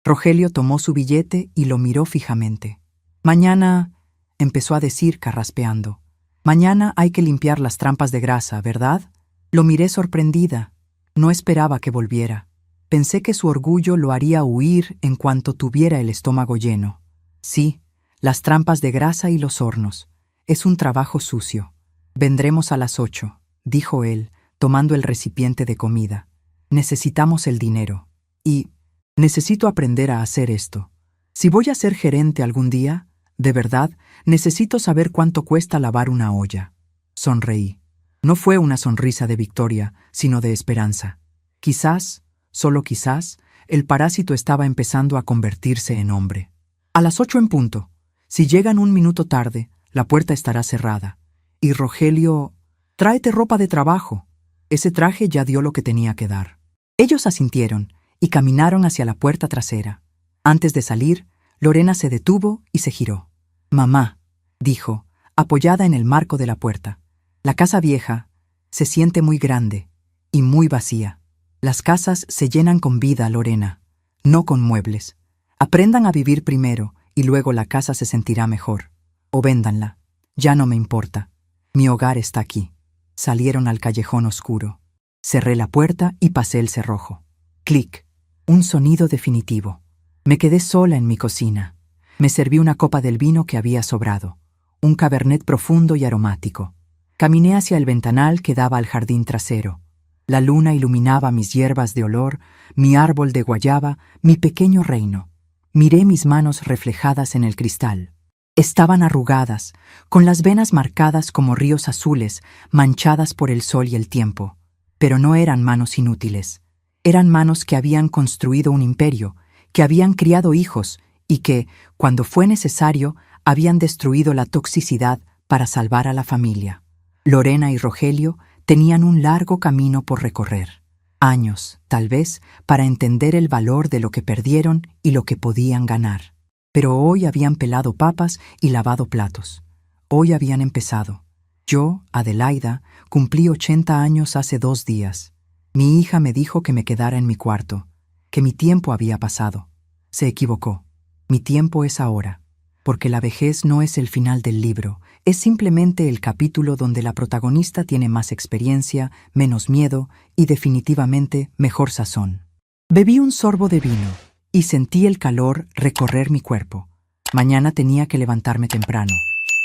Speaker 1: Rogelio tomó su billete y lo miró fijamente. «Mañana», empezó a decir carraspeando, «mañana hay que limpiar las trampas de grasa, ¿verdad?» Lo miré sorprendida. No esperaba que volviera. Pensé que su orgullo lo haría huir en cuanto tuviera el estómago lleno. «Sí, las trampas de grasa y los hornos. Es un trabajo sucio. Vendremos a las 8», dijo él, tomando el recipiente de comida. «Necesitamos el dinero. Y necesito aprender a hacer esto. Si voy a ser gerente algún día, de verdad, necesito saber cuánto cuesta lavar una olla». Sonreí. No fue una sonrisa de victoria, sino de esperanza. Quizás, solo quizás, el parásito estaba empezando a convertirse en hombre. «A las 8 en punto. Si llegan 1 minuto tarde, la puerta estará cerrada». Y Rogelio, «Tráete ropa de trabajo». Ese traje ya dio lo que tenía que dar. Ellos asintieron y caminaron hacia la puerta trasera. Antes de salir, Lorena se detuvo y se giró. «Mamá», dijo, apoyada en el marco de la puerta. «La casa vieja se siente muy grande y muy vacía. Las casas se llenan con vida, Lorena, no con muebles. Aprendan a vivir primero y luego la casa se sentirá mejor. O véndanla. Ya no me importa. Mi hogar está aquí». Salieron al callejón oscuro. Cerré la puerta y pasé el cerrojo. Clic. Un sonido definitivo. Me quedé sola en mi cocina. Me serví una copa del vino que había sobrado. Un cabernet profundo y aromático. Caminé hacia el ventanal que daba al jardín trasero. La luna iluminaba mis hierbas de olor, mi árbol de guayaba, mi pequeño reino. Miré mis manos reflejadas en el cristal. Estaban arrugadas, con las venas marcadas como ríos azules, manchadas por el sol y el tiempo. Pero no eran manos inútiles. Eran manos que habían construido un imperio, que habían criado hijos y que, cuando fue necesario, habían destruido la toxicidad para salvar a la familia. Lorena y Rogelio tenían un largo camino por recorrer. Años, tal vez, para entender el valor de lo que perdieron y lo que podían ganar. Pero hoy habían pelado papas y lavado platos. Hoy habían empezado. Yo, Adelaida, cumplí 80 años hace 2 días. Mi hija me dijo que me quedara en mi cuarto, que mi tiempo había pasado. Se equivocó. Mi tiempo es ahora, porque la vejez no es el final del libro, es simplemente el capítulo donde la protagonista tiene más experiencia, menos miedo y definitivamente mejor sazón. Bebí un sorbo de vino y sentí el calor recorrer mi cuerpo. Mañana tenía que levantarme temprano.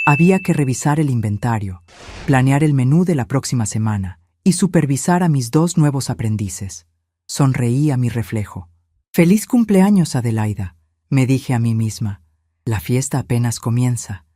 Speaker 1: Había que revisar el inventario, planear el menú de la próxima semana y supervisar a mis 2 nuevos aprendices. Sonreí a mi reflejo. «Feliz cumpleaños, Adelaida», me dije a mí misma. La fiesta apenas comienza.